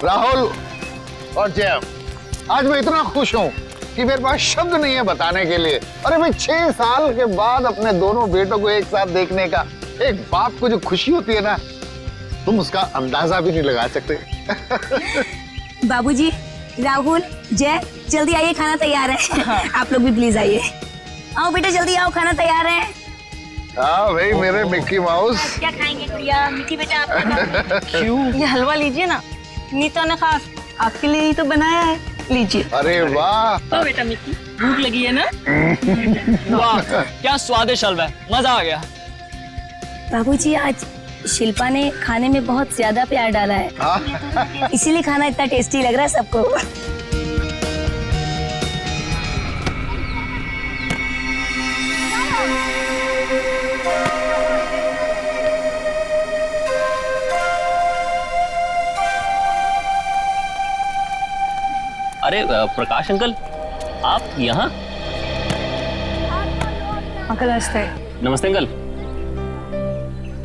राहुल और जय, आज मैं इतना खुश हूं कि मेरे पास शब्द नहीं है बताने के लिए। अरे भाई 6 साल के बाद अपने दोनों बेटों को एक साथ देखने का एक बाप को जो खुशी होती है ना, तुम उसका अंदाजा भी नहीं लगा सकते। बाबूजी, राहुल, जय, जल्दी आइए, खाना तैयार है। आप लोग भी प्लीज आइए। आओ बेटा, जल्दी आओ, खाना तैयार है। हाँ भाई मेरे मिक्की माउस। क्या खाएंगे भैया? मिक्की बेटा आप क्यों? ये हलवा लीजिए ना, नीता ने खास आपके लिए ही तो बनाया है, लीजिए। अरे वाह। तो बेटा मिक्की, भूख लगी है ना? वाह क्या स्वादिष्ट हलवा है, मजा आ गया। बाबूजी, आज शिल्पा ने खाने में बहुत ज्यादा प्यार डाला है, इसीलिए खाना इतना टेस्टी लग रहा है सबको। अरे प्रकाश अंकल, आप यहाँ? अंकल नमस्ते। नमस्ते अंकल।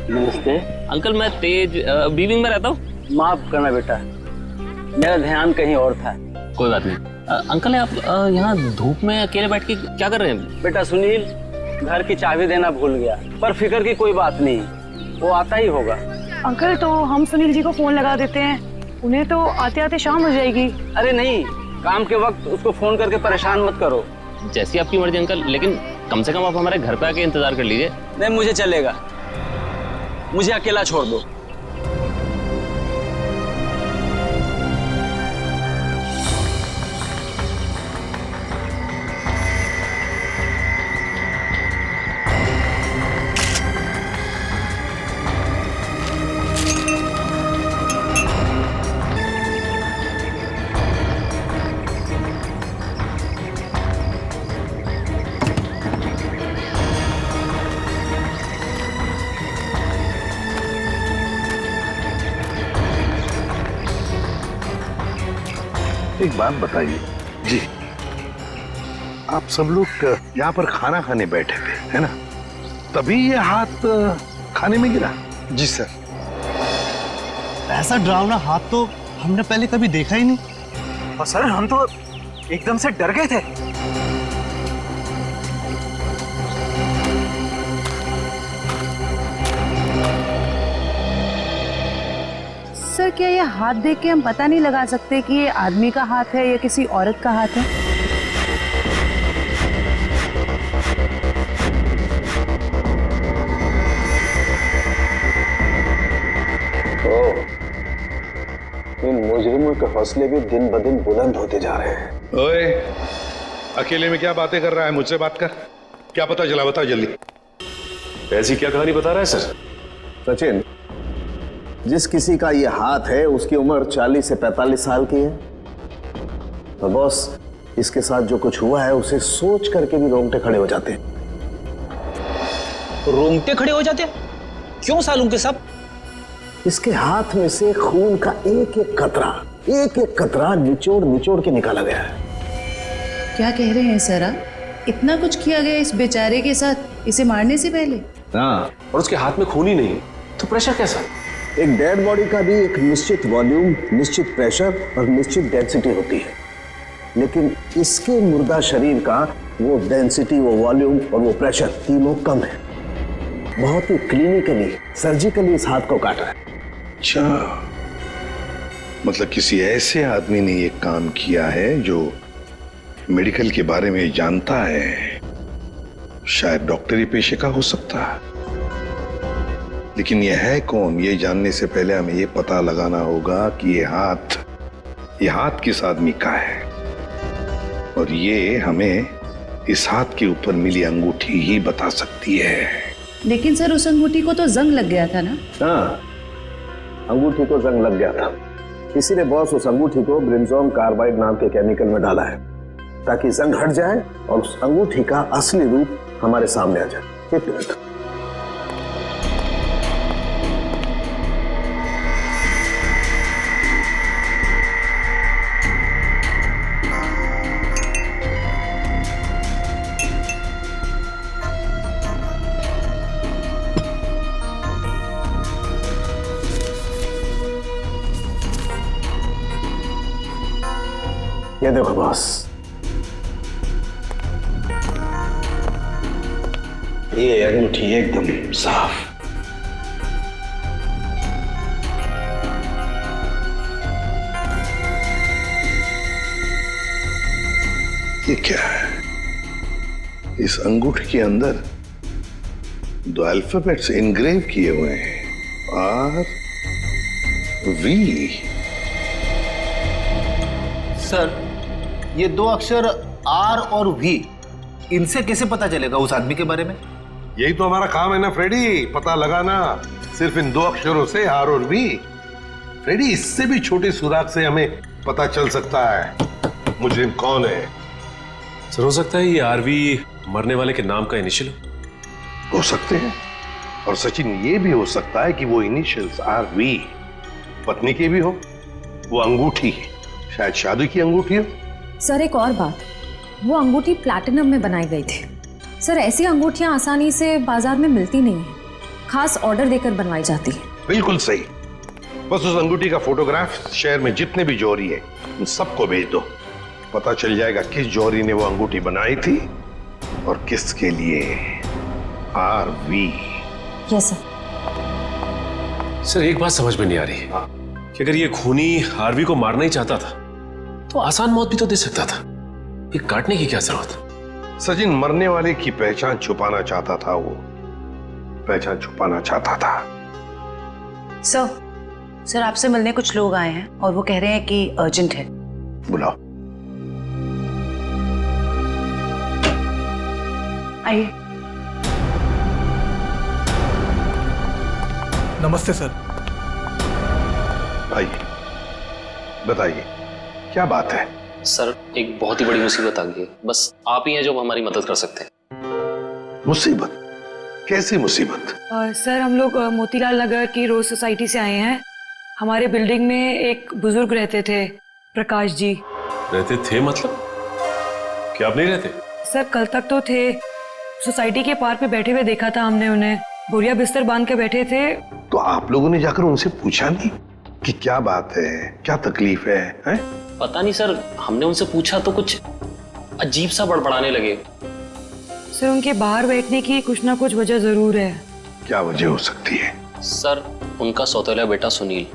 नमस्ते। अंकल मैं तेज बीविंग में रहता हूँ। माफ करना बेटा, मेरा ध्यान कहीं और था। कोई बात नहीं। अंकल आप यहाँ धूप में अकेले बैठ के क्या कर रहे हैं? बेटा सुनील घर की चाबी देना भूल गया, पर फिक्र की कोई बात नहीं, वो आता ही होगा। अंकल तो हम सुनील जी को फोन लगा देते हैं, उन्हें तो आते आते शाम हो जाएगी। अरे नहीं, काम के वक्त उसको फोन करके परेशान मत करो। जैसी आपकी मर्जी अंकल, लेकिन कम से कम आप हमारे घर पे आके इंतजार कर लीजिए। नहीं मुझे चलेगा, मुझे अकेला छोड़ दो। एक बात बताइए जी, आप सब लोग यहाँ पर खाना खाने बैठे थे है ना, तभी ये हाथ खाने में गिरा? जी सर। ऐसा डरावना हाथ तो हमने पहले कभी देखा ही नहीं, और सर हम तो एकदम से डर गए थे। सर क्या ये हाथ देख के हम पता नहीं लगा सकते कि ये आदमी का हाथ है या किसी औरत का हाथ है? इन मुजरिमों के हौसले भी दिन ब दिन बुलंद होते जा रहे हैं। ओए, अकेले में क्या बातें कर रहा है? मुझसे बात कर। क्या पता चला, बता जल्दी। ऐसी क्या कहानी बता रहा है सर? सचिन, जिस किसी का ये हाथ है उसकी उम्र 40 से 45 साल की है, और बॉस इसके साथ जो कुछ हुआ है उसे सोच करके भी रोंगटे खड़े हो जाते हैं। रोंगटे खड़े हो जाते हैं? क्यों सालूं के सब? इसके हाथ में से खून का एक एक कतरा निचोड़ निचोड़ के निकाला गया है। क्या कह रहे हैं सर आप? इतना कुछ किया गया इस बेचारे के साथ इसे मारने से पहले? हाँ, और उसके हाथ में खून ही नहीं, तो प्रेशर कैसा? एक डेड बॉडी का भी एक निश्चित वॉल्यूम, निश्चित प्रेशर और निश्चित डेंसिटी होती है, लेकिन इसके मुर्दा शरीर का वो डेंसिटी, वो वॉल्यूम और वो प्रेशर तीनों कम है। बहुत ही क्लिनिकली, सर्जिकली इस हाथ को काटा है। अच्छा, मतलब किसी ऐसे आदमी ने ये काम किया है जो मेडिकल के बारे में जानता है। शायद डॉक्टरी पेशे का हो सकता है, लेकिन ये है कौन, ये जानने से पहले हमें ये पता लगाना होगा कि ये हाथ किस आदमी का है, और ये हमें इस हाथ के ऊपर मिली अंगूठी ही बता सकती है। लेकिन सर उस अंगूठी को तो जंग लग गया था ना? हाँ, अंगूठी को जंग लग गया था, इसीलिए बॉस उस अंगूठी को ब्रिंजोन कार्बाइड नाम के केमिकल में डाला है, ताकि जंग हट जाए और उस अंगूठी का असली रूप हमारे सामने आ जाए। एक मिनट। ये देखो बॉस, ये अंगूठी एकदम साफ। ये क्या है? इस अंगूठी के अंदर 2 अल्फाबेट्स इनग्रेव किए हुए हैं, आर वी। सर, ये 2 अक्षर आर और वी, इनसे कैसे पता चलेगा उस आदमी के बारे में? यही तो हमारा काम है ना फ्रेडी, पता लगाना। सिर्फ इन 2 अक्षरों से, आर और वी। फ्रेडी, इससे भी छोटे सुराग से हमें पता चल सकता है मुजरिम कौन है। सर, हो सकता है ये आरवी मरने वाले के नाम का इनिशियल हो सकते हैं। और सचिन, ये भी हो सकता है कि वो इनिशियल्स आर वी पत्नी के भी हो। वो अंगूठी शायद शादी की अंगूठी हो। सर, एक और बात, वो अंगूठी प्लैटिनम में बनाई गई थी। सर, ऐसी अंगूठियां आसानी से बाजार में मिलती नहीं है, खास ऑर्डर देकर बनवाई जाती है। बिल्कुल सही। बस उस अंगूठी का फोटोग्राफ शहर में जितने भी जौहरी है उन सबको भेज दो। पता चल जाएगा किस जौहरी ने वो अंगूठी बनाई थी और किसके लिए। आर वी। Yes sir. सर, एक बात समझ में नहीं आ रही कि अगर ये खूनी आरवी को मारना ही चाहता था तो आसान मौत भी तो दे सकता था। ये काटने की क्या जरूरत? सचिन, मरने वाले की पहचान छुपाना चाहता था। वो पहचान छुपाना चाहता था। सर आपसे मिलने कुछ लोग आए हैं और वो कह रहे हैं कि अर्जेंट है। बुलाओ। आइए। नमस्ते सर। आइए, बताइए क्या बात है? सर, एक बहुत ही बड़ी मुसीबत आ गई है। बस आप ही हैं जो हमारी मदद कर सकते हैं। मुसीबत? कैसी मुसीबत? सर, हम लोग मोतीलाल नगर की रोज सोसाइटी से आए हैं। हमारे बिल्डिंग में एक बुजुर्ग रहते थे, प्रकाश जी। रहते थे मतलब? क्या आप नहीं रहते? सर, कल तक तो थे। सोसाइटी के पार्क में बैठे हुए देखा था हमने उन्हें। बोरिया बिस्तर बांध के बैठे थे। तो आप लोगों ने जाकर उनसे पूछा नहीं कि क्या बात है, क्या तकलीफ है, हैं? पता नहीं सर, हमने उनसे पूछा तो कुछ अजीब सा बड़बड़ाने लगे। सर, उनके बाहर बैठने की कुछ ना कुछ वजह जरूर है। क्या वजह हो सकती है? सर, उनका सौतेला बेटा सुनील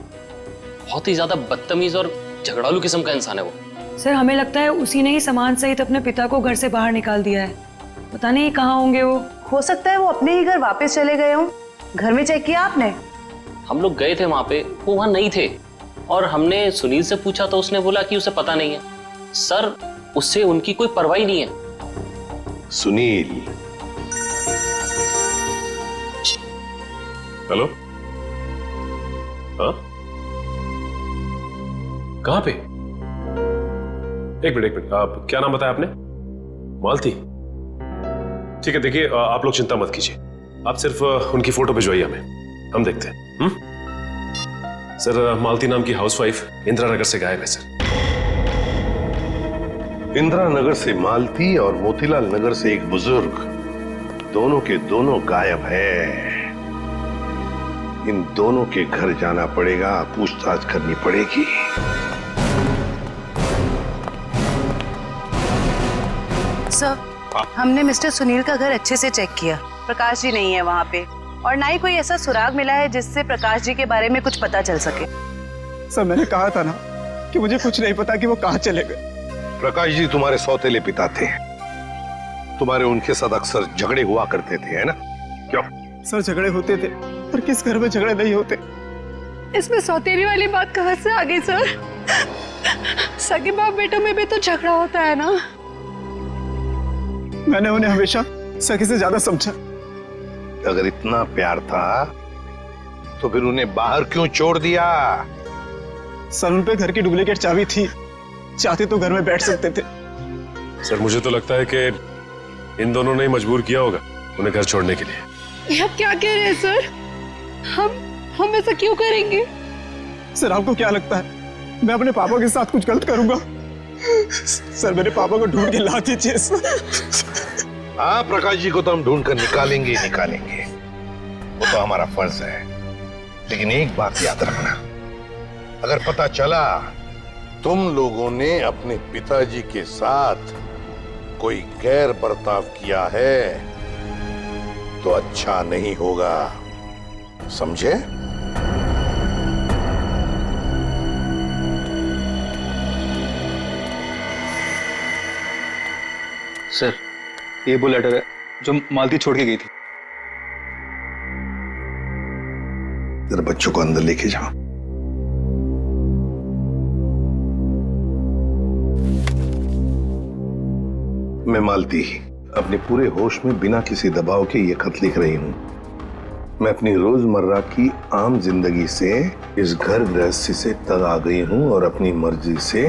बहुत ही ज्यादा बदतमीज और झगड़ालू किस्म का इंसान है वो। सर, हमें लगता है उसी ने ही सामान सहित अपने पिता को घर से बाहर निकाल दिया है। पता नहीं कहाँ होंगे वो। हो सकता है वो अपने ही घर वापस चले गए हों। घर में चेक किया आपने? हम लोग गए थे वहां पे, वो वहां नहीं थे। और हमने सुनील से पूछा तो उसने बोला कि उसे पता नहीं है। सर, उससे उनकी कोई परवाह नहीं है। सुनील? हेलो? हाँ? कहां पे? एक मिनट। आप क्या नाम बताया आपने? मालती? ठीक है, देखिए आप लोग चिंता मत कीजिए। आप सिर्फ उनकी फोटो भिजवाइए हमें, हम देखते हैं। सर, मालती नाम की हाउसवाइफ इंदिरा नगर से गायब है सर। इंदिरा नगर से मालती और मोतीलाल नगर से एक बुजुर्ग, दोनों के दोनों गायब है। इन दोनों के घर जाना पड़ेगा, पूछताछ करनी पड़ेगी। सर, हमने मिस्टर सुनील का घर अच्छे से चेक किया। प्रकाश जी नहीं है वहाँ पे, और ना ही कोई ऐसा सुराग मिला है जिससे प्रकाश जी के बारे में कुछ पता चल सके। सर, मैंने कहा था ना कि मुझे कुछ नहीं पता कि वो कहाँ चले गए। प्रकाश जी तुम्हारे सौतेले पिता थे। तुम्हारे उनके साथ अक्सर झगड़े हुआ करते थे, है ना? क्यों? सर, झगड़े होते थे, पर किस घर में झगड़े नहीं होते। इसमें सौतेली वाली बात कहाँ से आ गई सर? सगे बाप बेटों में भी तो झगड़ा होता है ना। मैंने उन्हें हमेशा सगे से ज्यादा समझा। अगर इतना प्यार था तो फिर उन्हें बाहर क्यों छोड़ दिया? सर, उन पे घर की डुप्लीकेट चाबी थी, चाहते तो घर में बैठ सकते थे। सर, मुझे तो लगता है कि इन दोनों ने मजबूर किया होगा उन्हें घर छोड़ने के लिए। ये आप क्या कह रहे हैं सर? हम ऐसा क्यों करेंगे? सर, आपको क्या लगता है मैं अपने पापा के साथ कुछ गलत करूंगा? सर, मेरे पापा को ढूंढ के ला दीजिए सर। हाँ, प्रकाश जी को तो हम ढूंढ कर निकालेंगे। वो तो हमारा फर्ज है। लेकिन एक बात याद रखना, अगर पता चला तुम लोगों ने अपने पिताजी के साथ कोई गैर बर्ताव किया है तो अच्छा नहीं होगा, समझे? सर, ये वो लेटर है जो मालती छोड़ के गई थी। जरा बच्चों को अंदर लेके जाओ। मैं मालती अपने पूरे होश में बिना किसी दबाव के ये खत लिख रही हूं। मैं अपनी रोजमर्रा की आम जिंदगी से इस घर गृहस्थी से तंग आ गई हूं और अपनी मर्जी से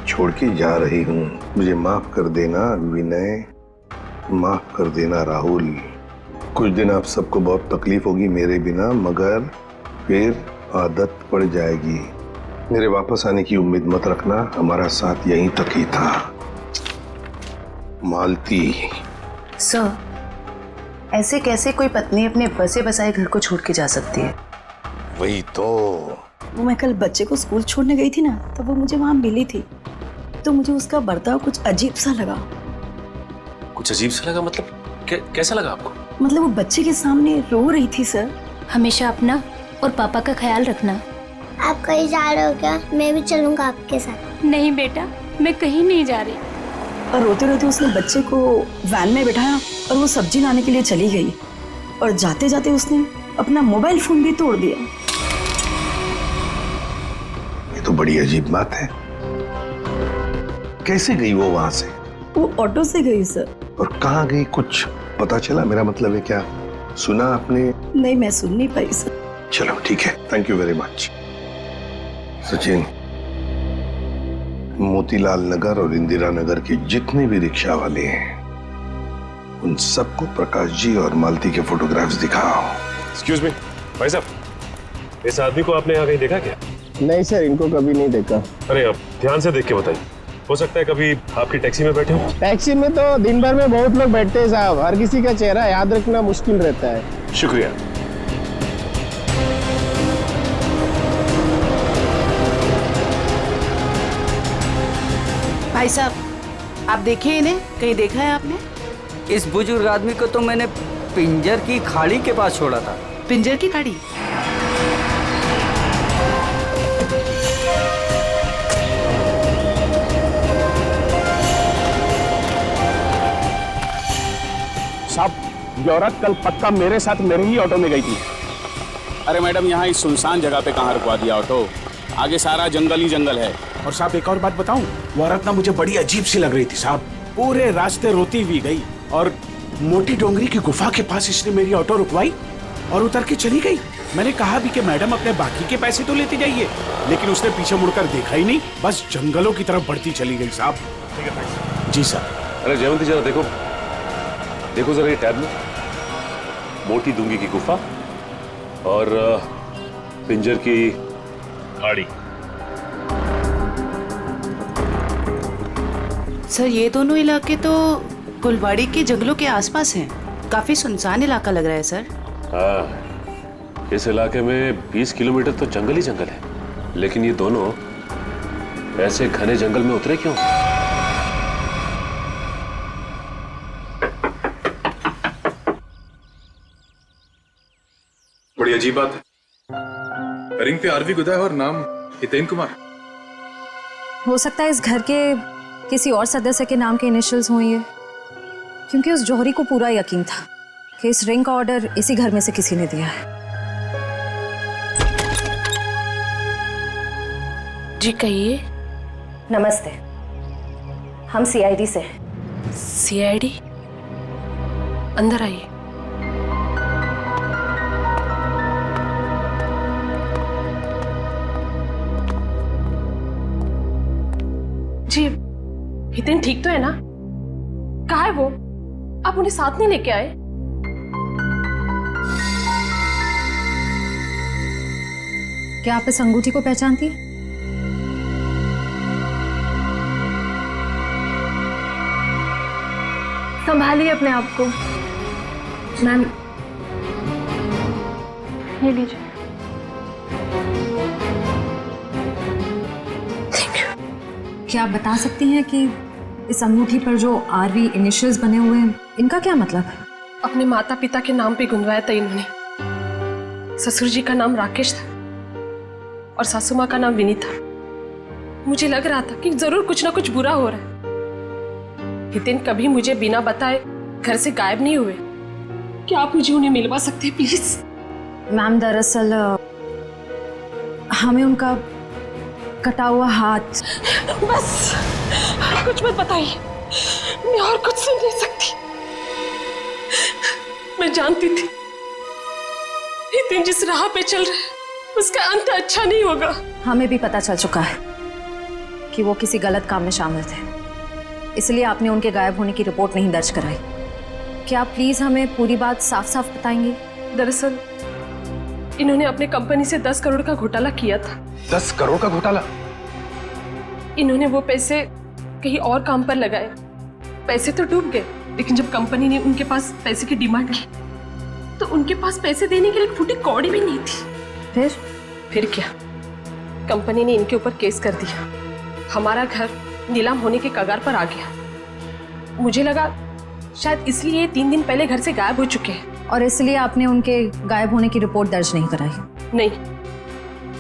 छोड़ के जा रही हूं। मुझे माफ कर देना विनय, माफ कर देना राहुल। कुछ दिन आप सबको बहुत तकलीफ होगी मेरे बिना, मगर फिर आदत पड़ जाएगी। मेरे वापस आने की उम्मीद मत रखना, हमारा साथ यहीं तक ही था। मालती। सर, ऐसे कैसे कोई पत्नी अपने बसे बसाए घर को छोड़ के जा सकती है? वही तो। वो मैं कल बच्चे को स्कूल छोड़ने गई थी ना, तब वो मुझे वहां मिली थी, तो मुझे उसका बर्ताव कुछ अजीब सा लगा। कुछ अजीब सा लगा मतलब? कैसा लगा आपको? मतलब वो बच्चे के सामने रो रही थी सर। हमेशा अपना और पापा का ख्याल रखना। आप कहीं जा रहे हो क्या? मैं भी चलूंगा आपके साथ। नहीं बेटा, मैं कहीं नहीं जा रही। और रोते रोते उसने बच्चे को वैन में बिठाया और वो सब्जी लाने के लिए चली गई, और जाते जाते उसने अपना मोबाइल फोन भी तोड़ दिया। ये तो बड़ी अजीब बात है। कैसे गई वो वहां से? वो ऑटो से गई सर। और कहाँ गई, कुछ पता चला? मेरा मतलब है, क्या सुना आपने? नहीं, मैं सुन नहीं पाई सर। चलो ठीक है, thank you very much. Sachin, Motilal Nagar और इंदिरा नगर के जितने भी रिक्शा वाले हैं उन सबको प्रकाश जी और मालती के फोटोग्राफ्स दिखाओ। एक्सक्यूज मी, भाई साहब, इस आदमी को आपने यहाँ कहीं देखा क्या? नहीं सर, इनको कभी नहीं देखा। अरे आप ध्यान से देख के बताइए, हो सकता है कभी आपकी टैक्सी में बैठे हो। टैक्सी में तो दिन भर में बहुत लोग बैठते हैं साहब, हर किसी का चेहरा याद रखना मुश्किल रहता है। शुक्रिया। भाई साहब, आप देखिए इन्हें, कहीं देखा है आपने? इस बुजुर्ग आदमी को तो मैंने पिंजर की खाड़ी के पास छोड़ा था। पिंजर की खाड़ी? साहब, ये औरत कल पक्का मेरे साथ मेरे ही ऑटो में गई थी। अरे मैडम, यहाँ इस सुनसान जगह पे कहाँ रुकवा दिया ऑटो? आगे सारा जंगल ही जंगल है। और साहब एक और बात बताऊं, वो औरत ना मुझे बड़ी अजीब सी लग रही थी साहब। पूरे रास्ते रोती हुई गई और मोटी डोंगरी की गुफा के पास इसने मेरी ऑटो रुकवाई और उतर के चली गई। मैंने कहा भी कि मैडम अपने बाकी के पैसे तो लेते जाइए, लेकिन उसने पीछे मुड़कर देखा ही नहीं, बस जंगलों की तरफ बढ़ती चली गई साहब। ठीक है भाई। जी सर। अरे जयवंती, जरा देखो देखो जरा ये टैब में, मोटी डूंगी की गुफा और पिंजर की खाड़ी। सर, ये दोनों इलाके तो कुलवाड़ी के जंगलों के आसपास हैं। काफी सुनसान इलाका लग रहा है सर। हाँ, इस इलाके में 20 किलोमीटर तो जंगल ही जंगल है, लेकिन ये दोनों ऐसे घने जंगल में उतरे क्यों? बड़ी अजीब बात है। रिंग पे आरवी गुदा है और नाम हितेन कुमार। हो सकता है इस घर के किसी और सदस्य के नाम के इनिशियल्स हों ये, क्योंकि उस जौहरी को पूरा यकीन था कि इस रिंग का ऑर्डर इसी घर में से किसी ने दिया है। जी कहिए। नमस्ते, हम सीआईडी से हैं। सीआईडी? अंदर आइए। जी, हितेन ठीक तो है ना? कहाँ है वो? आप उन्हें साथ नहीं लेके आए? क्या आप इस अंगूठी को पहचानती हैं? संभालिए अपने आप को। मैम, ये लीजिए। Thank you. क्या आप बता सकती हैं कि इस अंगूठी पर जो आरवी इनिशियल्स बने हुए हैं इनका क्या मतलब है? अपने माता पिता के नाम पे गुंदवाया था इन्होंने। ससुर जी का नाम राकेश था और सासू माँ का नाम विनीता। मुझे लग रहा था कि जरूर कुछ ना कुछ बुरा हो रहा है। हितेन कभी मुझे बिना बताए घर से गायब नहीं हुए। क्या आप मुझे उन्हें मिलवा सकते हैं प्लीज? मैम दरअसल हमें उनका कटा हुआ हाथ। बस कुछ मत बताइए, मैं और कुछ सुन नहीं सकती। मैं जानती थी हितेन जिस राह पे चल रहा है उसका अंत अच्छा नहीं होगा। हमें भी पता चल चुका है कि वो किसी गलत काम में शामिल थे, इसलिए आपने उनके गायब होने की रिपोर्ट नहीं दर्ज कराई। क्या आप प्लीज हमें पूरी बात साफ साफ बताएंगी? दरअसल इन्होंने अपने कंपनी से 10 करोड़ का घोटाला किया था। 10 करोड़ का घोटाला? इन्होंने वो पैसे कहीं और काम पर लगाए। पैसे तो डूब गए, लेकिन जब कंपनी ने उनके पास पैसे की डिमांड की तो उनके पास पैसे देने के लिए एक फूटी कौड़ी भी नहीं थी। फिर क्या, कंपनी ने इनके ऊपर केस कर दिया। हमारा घर नीलाम होने के कगार पर आ गया। मुझे लगा शायद इसलिए 3 दिन पहले घर से गायब हो चुके हैं। और इसलिए आपने उनके गायब होने की रिपोर्ट दर्ज नहीं कराई? नहीं,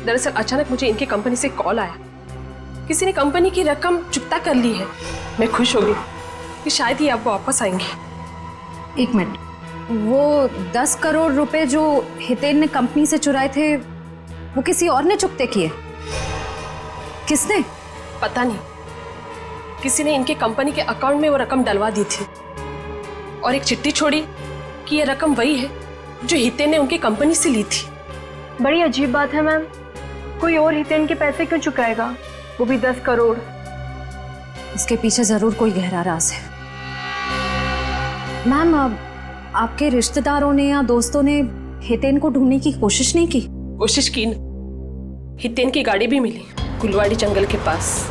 दरअसल अचानक मुझे इनके कंपनी से कॉल आया। किसी ने कंपनी की रकम चुकता कर ली है। मैं खुश हो गई कि शायद ही आप वापस आएंगे। 1 मिनट, वो 10 करोड़ रुपए जो हितेन ने कंपनी से चुराए थे वो किसी और ने चुकते किए? किसने? पता नहीं, किसी ने इनके कंपनी के अकाउंट में वो रकम डलवा दी थी और एक चिट्ठी छोड़ी कि ये रकम वही है जो हितेन ने उनकी कंपनी से ली थी। बड़ी अजीब बात है मैम, कोई और हितेन के पैसे क्यों चुकाएगा, वो भी 10 करोड़? इसके पीछे जरूर कोई गहरा राज है। मैम, आपके रिश्तेदारों ने या दोस्तों ने हितेन को ढूंढने की कोशिश नहीं की? कोशिश की न। हितेन की गाड़ी भी मिली गुलवाड़ी जंगल के पास,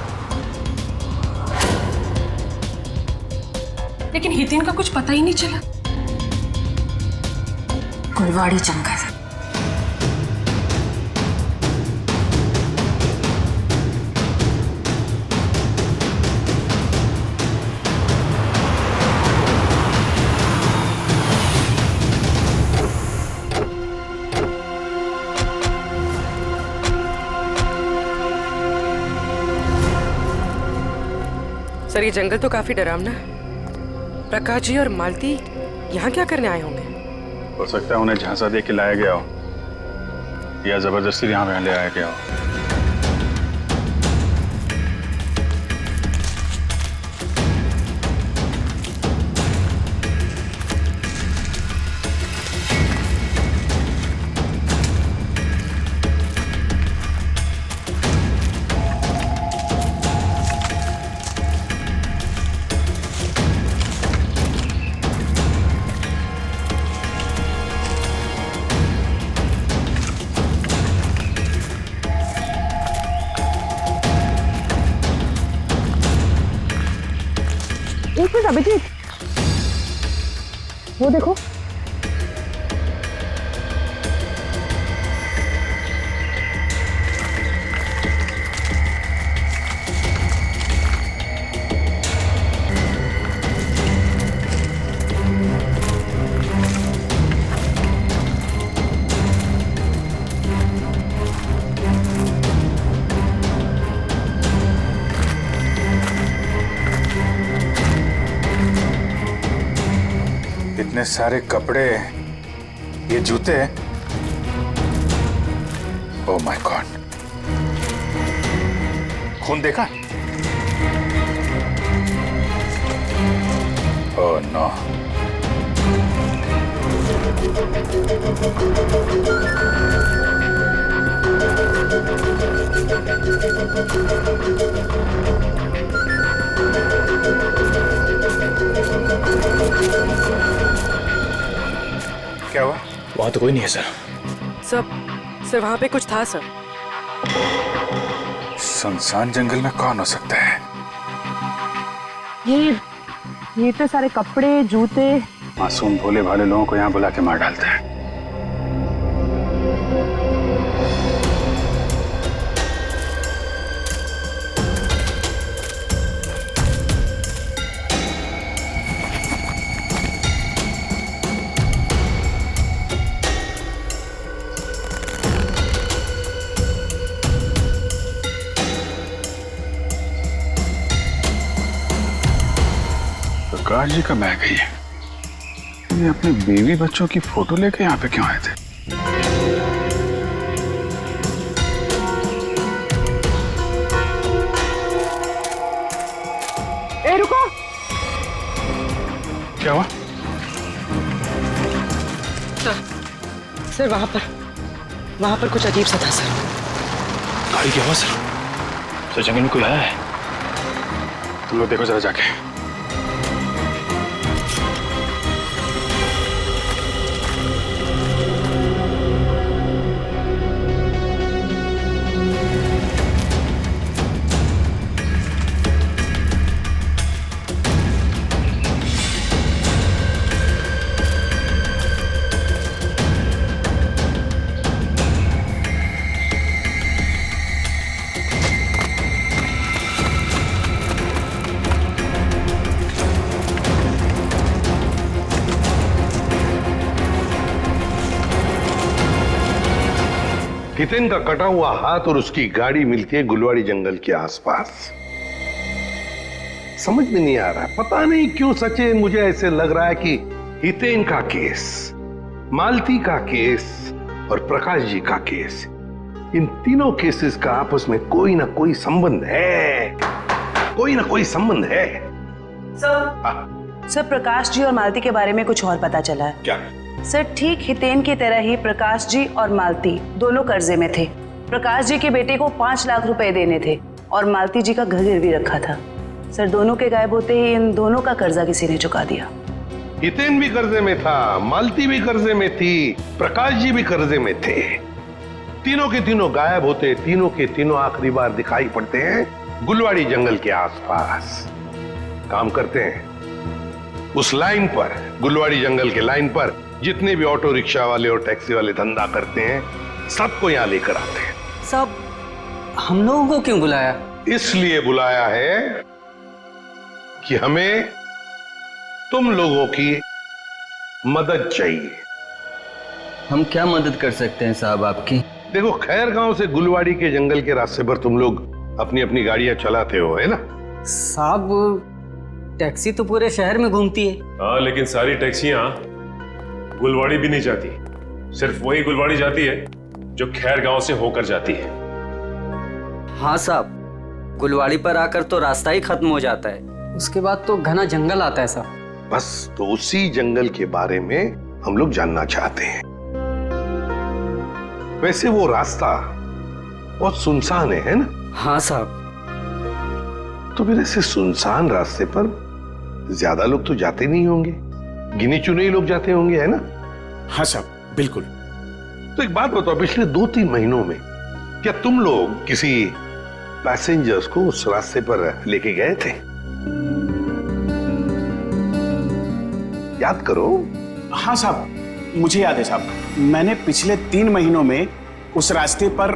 लेकिन हितेन का कुछ पता ही नहीं चला। गुलवाड़ी जंगल? सर, ये जंगल तो काफी डरावना है। प्रकाश जी और मालती यहाँ क्या करने आए होंगे? हो सकता है उन्हें झांसा दे के लाया गया हो या जबरदस्ती यहाँ पे ले आया गया हो। एक मिनट अभिजीत, वो देखो। इतने सारे कपड़े, ये जूते, ओह माय गॉड, खून देखा? Oh no. क्या हुआ? वहां तो कोई नहीं है सर। सर वहां पे कुछ था सर। सुनसान जंगल में कौन हो सकता है? ये तो सारे कपड़े, जूते। मासूम भोले भाले लोगों को यहाँ बुला के मार डालता है। प्रकाश जी का बैग है ये अपने बीवी बच्चों की फोटो लेके यहाँ पे क्यों आए थे? ए रुको। क्या हुआ? सर वहां पर कुछ अजीब सा था सर। गाड़ी क्या हुआ सर? सर जंगल में कोई आया है? तुम लोग देखो जरा जाके। हितेन का कटा हुआ हाथ और उसकी गाड़ी मिलती है गुलवाड़ी जंगल के आसपास। समझ में नहीं आ रहा, पता नहीं क्यों सचे मुझे ऐसे लग रहा है कि हितेन का केस, मालती का केस और प्रकाश जी का केस, इन तीनों केसेस का आपस में कोई ना कोई संबंध है, कोई ना कोई संबंध है। सर प्रकाश जी और मालती के बारे में कुछ और पता चला है। क्या? सर ठीक हितेन की तरह ही प्रकाश जी और मालती दोनों कर्जे में थे। प्रकाश जी के बेटे को 5 लाख रुपए देने थे और मालती जी का घर गिरवी रखा था। सर दोनों के गायब होते ही इन दोनों का कर्जा किसी ने चुका दिया। हितेन भी कर्जे में था, मालती भी कर्जे में थी, प्रकाश जी भी कर्जे में थे। तीनों के तीनों गायब होते, तीनों के तीनों आखिरी बार दिखाई पड़ते हैं गुलवाड़ी जंगल के आसपास। काम करते हैं उस लाइन पर, गुलवाड़ी जंगल के लाइन पर जितने भी ऑटो रिक्शा वाले और टैक्सी वाले धंधा करते हैं, सबको यहां लेकर आते हैं। सब हम लोगों को क्यों बुलाया? इसलिए बुलाया है कि हमें तुम लोगों की मदद चाहिए। हम क्या मदद कर सकते हैं साहब आपकी? देखो, खैर गांव से गुलवाड़ी के जंगल के रास्ते पर तुम लोग अपनी अपनी गाड़ियां चलाते हो, है ना? साहब टैक्सी तो पूरे शहर में घूमती है। हाँ, लेकिन सारी टैक्सियां गुलवाड़ी भी नहीं जाती, सिर्फ वही गुलवाड़ी जाती है जो खैर गांव से होकर जाती है। हाँ साहब, गुलवाड़ी पर आकर तो रास्ता ही खत्म हो जाता है, उसके बाद तो घना जंगल आता है साहब। बस तो उसी जंगल के बारे में हम लोग जानना चाहते हैं। वैसे वो रास्ता बहुत सुनसान है ना? हाँ साहब। तो फिर ऐसे सुनसान रास्ते पर ज्यादा लोग तो जाते नहीं होंगे, गिने चुने ही लोग जाते होंगे, है ना? हाँ साहब बिल्कुल। तो एक बात बताओ, पिछले 2-3 महीनों में क्या तुम लोग किसी पैसेंजर्स को उस रास्ते पर लेके गए थे? याद करो। हाँ साहब मुझे याद है साहब, मैंने पिछले 3 महीनों में उस रास्ते पर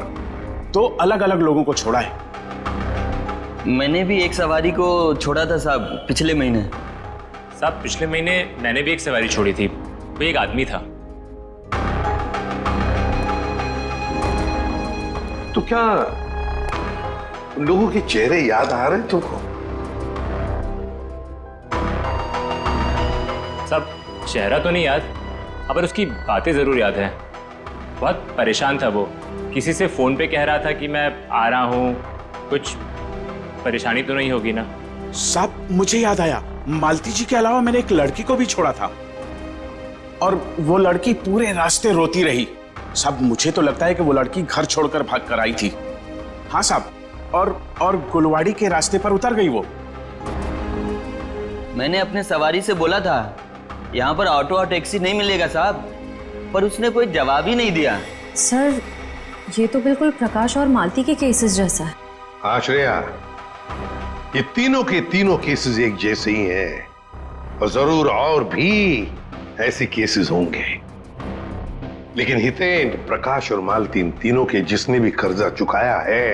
2 अलग अलग लोगों को छोड़ा है। मैंने भी एक सवारी को छोड़ा था साहब पिछले महीने। साहब पिछले महीने मैंने भी एक सवारी छोड़ी थी, वो एक आदमी था। तो क्या उन लोगों के चेहरे याद आ रहे तुमको? साहब चेहरा तो नहीं याद, पर उसकी बातें जरूर याद है। बहुत परेशान था वो, किसी से फोन पे कह रहा था कि मैं आ रहा हूँ, कुछ परेशानी तो नहीं होगी ना? साहब मुझे याद आया, मालती जी के अलावा मैंने एक लड़की को भी छोड़ा था और वो लड़की पूरे रास्ते रोती रही। साहब मुझे तो लगता है कि वो लड़की घर छोड़कर भाग कर आई थी। हाँ साहब, और गुलवाड़ी के रास्ते पर उतर गई वो। मैंने अपने सवारी से बोला था यहाँ पर ऑटो और टैक्सी नहीं मिलेगा साहब, पर उसने कोई जवाब ही नहीं दिया। सर ये तो बिल्कुल प्रकाश और मालती के केसेस जैसा है। हाँ श्रेया, ये तीनों के तीनों केसेस एक जैसे ही हैं और जरूर और भी ऐसे केसेस होंगे, लेकिन हितेन, प्रकाश और मालती, इन तीनों के जिसने भी कर्जा चुकाया है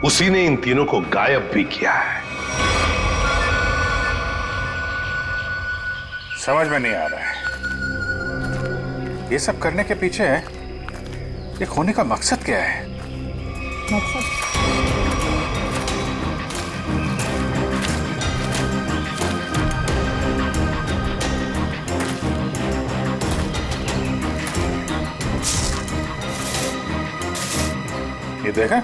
उसी ने इन तीनों को गायब भी किया है। समझ में नहीं आ रहा है ये सब करने के पीछे ये खोने का मकसद क्या है? ये देखा?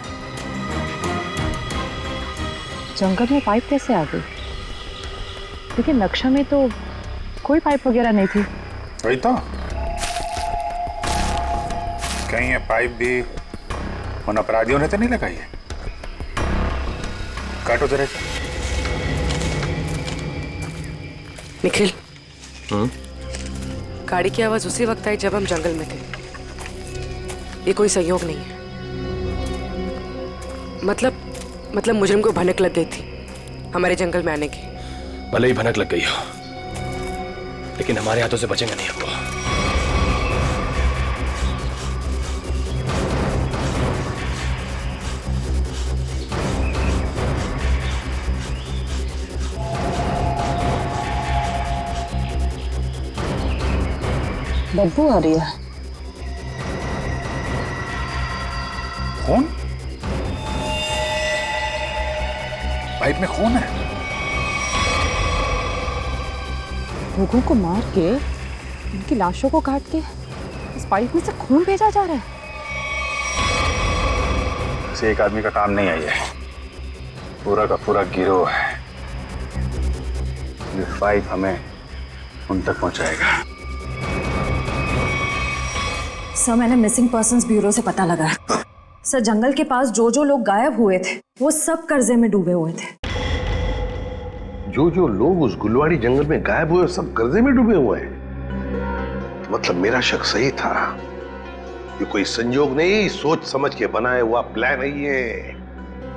जंगल में पाइप कैसे आ गई? लेकिन नक्शा में तो कोई पाइप वगैरह नहीं थी। वही तो, कहीं ये पाइप भी उन अपराधियों ने तो नहीं लगाई है। काटो जरा। निखिल, गाड़ी की आवाज उसी वक्त आई जब हम जंगल में थे। ये कोई संयोग नहीं है। मतलब मुजरिम को भनक लग गई थी हमारे जंगल में आने की। भले ही भनक लग गई हो, लेकिन हमारे हाथों से बचेंगे नहीं हमको। बदबू आ रही है। खून? पाइप में खून है। लोगों को मार के, उनकी लाशों को काट के इस पाइप में से खून भेजा जा रहा है। इसे एक आदमी का काम नहीं है, ये पूरा का पूरा गिरोह है। ये पाइप हमें उन तक पहुंचाएगा। सर, मैंने मिसिंग पर्संस ब्यूरो से पता लगा। सर, जंगल के पास जो जो लोग गायब हुए थे वो सब कर्जे में डूबे हुए थे। जो जो लोग उस गुलवाड़ी जंगल में गायब हुए सब कर्जे में डूबे हुए हैं। मतलब मेरा शक सही था। ये कोई संयोग नहीं, सोच समझ के बनाया हुआ प्लान है ये,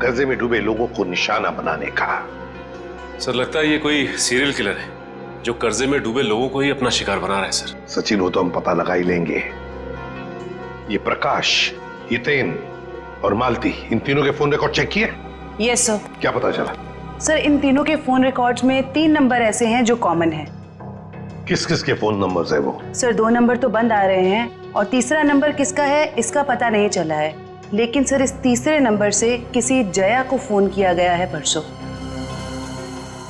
कर्जे में डूबे लोगों को निशाना बनाने का। सर, लगता है ये कोई सीरियल किलर है जो कर्जे में डूबे लोगों को ही अपना शिकार बना रहा है। सर सचिन, हो तो हम पता लगा ही लेंगे। ये प्रकाश, हितेन और मालती, इन तीनों के फोन रिकॉर्ड चेक किए? Yes sir. क्या पता चला? सर, इन तीनों के फोन रिकॉर्ड्स में 3 नंबर ऐसे हैं जो कॉमन हैं। किस किस के फोन नंबर्स है वो? सर, 2 नंबर तो बंद आ रहे हैं और तीसरा नंबर किसका है इसका पता नहीं चला है। लेकिन सर, इस तीसरे नंबर से किसी जया को फोन किया गया है परसों।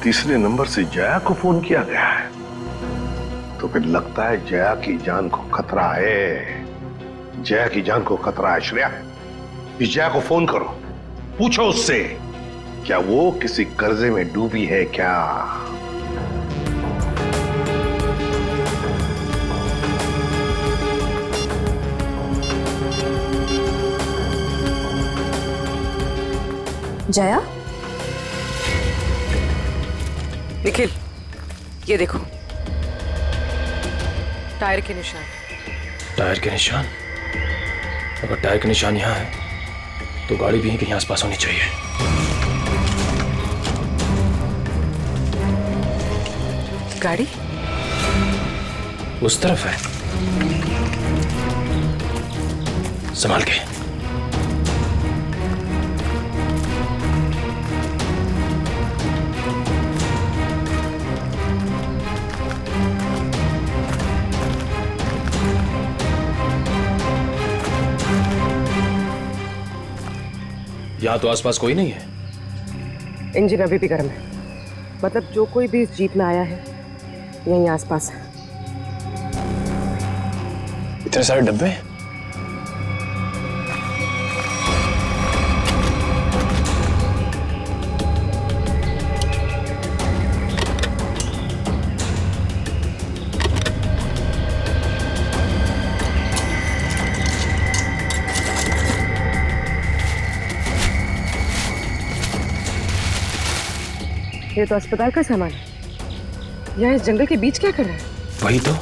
तीसरे नंबर से जया को फोन किया गया है? तो फिर लगता है जया की जान को खतरा है। जया की जान को खतरा है। श्रेया, इस जया को फोन करो, पूछो उससे क्या वो किसी कर्जे में डूबी है क्या। जया? निखिल, ये देखो, टायर के निशान। टायर के निशान? अगर टायर के निशान यहाँ है तो गाड़ी भी कहीं आसपास होनी चाहिए। गाड़ी उस तरफ है, संभाल के। यहाँ तो आसपास कोई नहीं है। इंजन अभी भी गर्म है। मतलब जो कोई भी इस जीप में आया है यहीं आसपास है। इतने सारे डब्बे? ये तो अस्पताल का सामान है। यहाँ इस जंगल के बीच क्या कर रहा है? वही तो।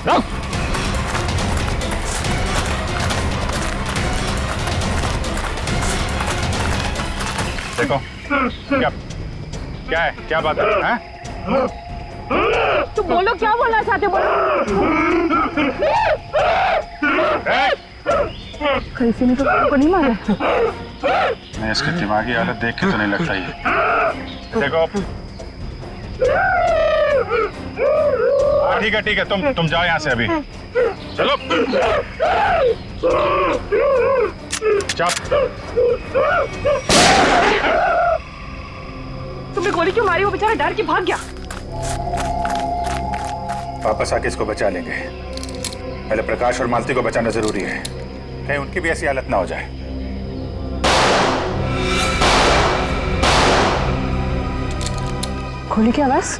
रुक! देखो क्या क्या है, क्या बात है? तो बोलो क्या बोलना चाहते हो, बोलो। कैसे ने तो को नहीं मारा। मैं इसकी दिमागी हालत देख के तो नहीं लगता ये। देखो ठीक है तुम जाओ यहाँ से अभी। चलो चाप। तुमने गोली क्यों मारी? वो बेचारा डर के भाग गया। वापस आके इसको बचा लेंगे। पहले प्रकाश और मालती को बचाना जरूरी है, कहीं उनकी भी ऐसी हालत ना हो जाए। गोली की आवाज?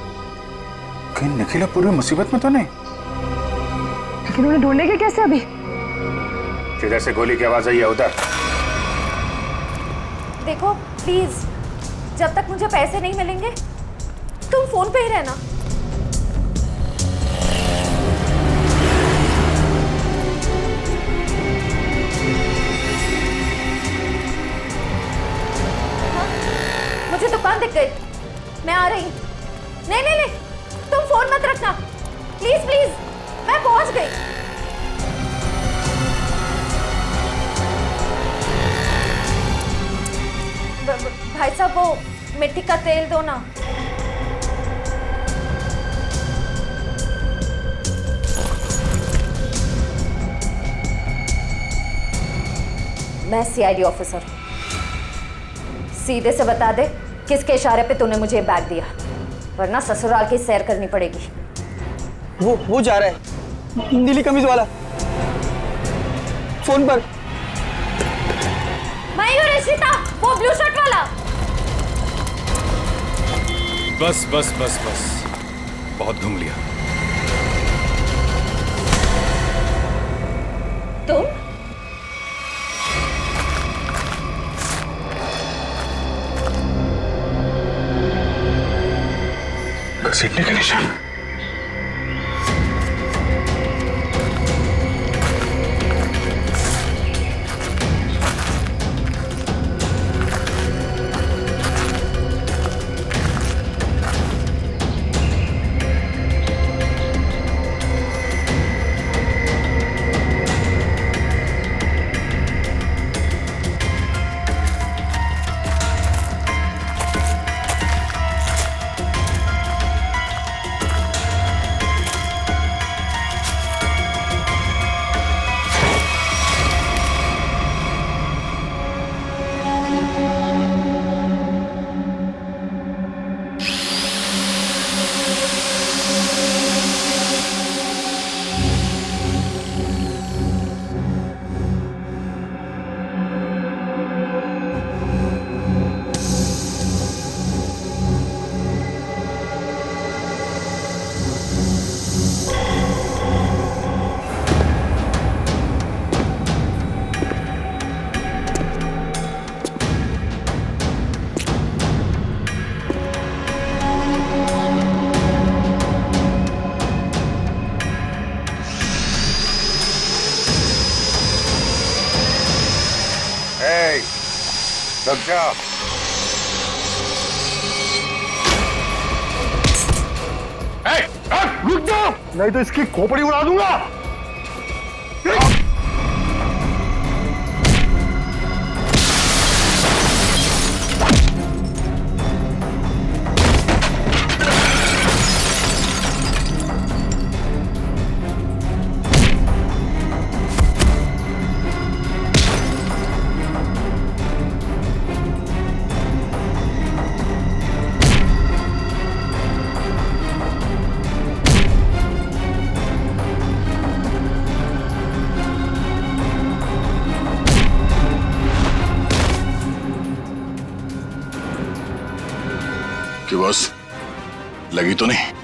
कहीं निखिला पूरी मुसीबत में तो नहीं? लेकिन उन्हें ढूंढेंगे कैसे अभी? जिधर से गोली की आवाज आई है उधर। देखो प्लीज, जब तक मुझे पैसे नहीं मिलेंगे तुम फोन पे ही रहना। मुझे दुकान दिख गई, मैं आ रही। नहीं, तुम फोन मत रखना प्लीज प्लीज, मैं पहुंच गई। भाई साहब वो मिट्टी का तेल दो ना। मैं सीआईडी ऑफिसर, सीधे से बता दे किसके इशारे पे तूने मुझे बैग दिया, वरना ससुराल की सैर करनी पड़ेगी। वो जा रहा है, नीली कमीज वाला, फोन पर। मयूर इशिता, वो ब्लू शर्ट वाला। बस बहुत घूम लिया। तुम घसीटने का निशान। रुक जाओ। रुक जाओ, नहीं तो इसकी खोपड़ी उड़ा दूंगा। कि बस लगी तो नहीं?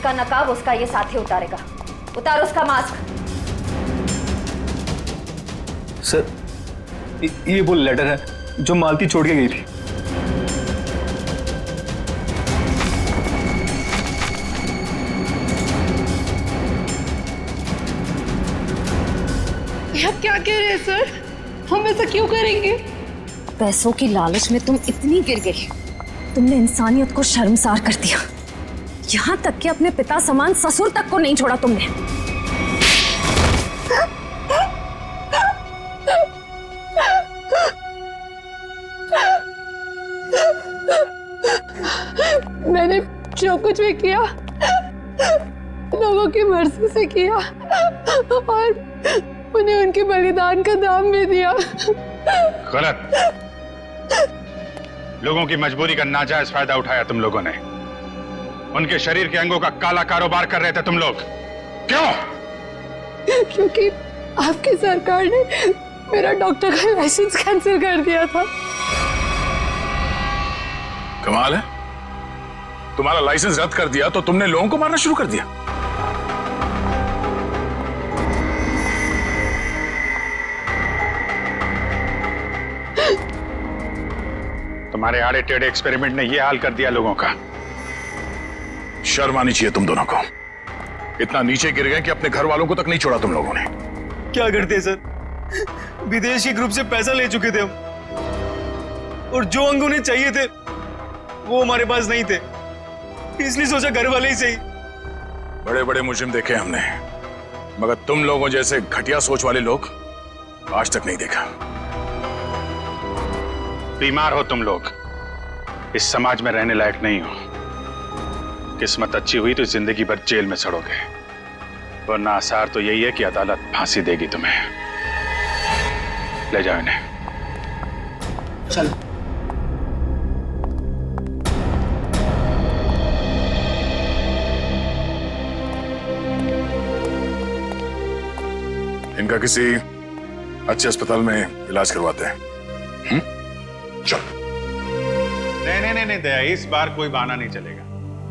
उसका नकाब उसका ये साथी उतारेगा। उतार उसका मास्क। सर, ये वो लेटर है जो मालती छोड़ के गई थी। आप क्या कह रहे हैं सर? हम ऐसा क्यों करेंगे? पैसों की लालच में तुम इतनी गिर गई, तुमने इंसानियत को शर्मसार कर दिया। यहाँ तक कि अपने पिता समान ससुर तक को नहीं छोड़ा तुमने। मैंने जो कुछ भी किया लोगों की मर्जी से किया और उन्हें उनके बलिदान का दाम भी दिया। गलत। लोगों की मजबूरी का नाजायज फायदा उठाया तुम लोगों ने। उनके शरीर के अंगों का काला कारोबार कर रहे थे तुम लोग। क्यों? क्योंकि आपकी सरकार ने मेरा डॉक्टर का लाइसेंस कैंसिल कर दिया था। कमाल है, तुम्हारा लाइसेंस रद्द कर दिया तो तुमने लोगों को मारना शुरू कर दिया। तुम्हारे आड़े टेढ़े एक्सपेरिमेंट ने यह हाल कर दिया लोगों का। शर्म आनी चाहिए तुम दोनों को। इतना नीचे गिर गए कि अपने घर वालों को तक नहीं छोड़ा तुम लोगों ने। क्या करते सर, विदेशी ग्रुप से पैसा ले चुके थे हम, और जो अंग उन्हें चाहिए थे वो हमारे पास नहीं थे, इसलिए सोचा घर वाले ही सही। बड़े बड़े मुजरिम देखे हमने, मगर तुम लोगों जैसे घटिया सोच वाले लोग आज तक नहीं देखा। बीमार हो तुम लोग, इस समाज में रहने लायक नहीं हो। किस्मत अच्छी हुई तो जिंदगी भर जेल में सड़ोगे, वरना आसार तो यही है कि अदालत फांसी देगी तुम्हें। ले जाओ इन्हें। चल। इनका किसी अच्छे अस्पताल में इलाज करवाते हैं। चल। नहीं दया, इस बार कोई बहाना नहीं चलेगा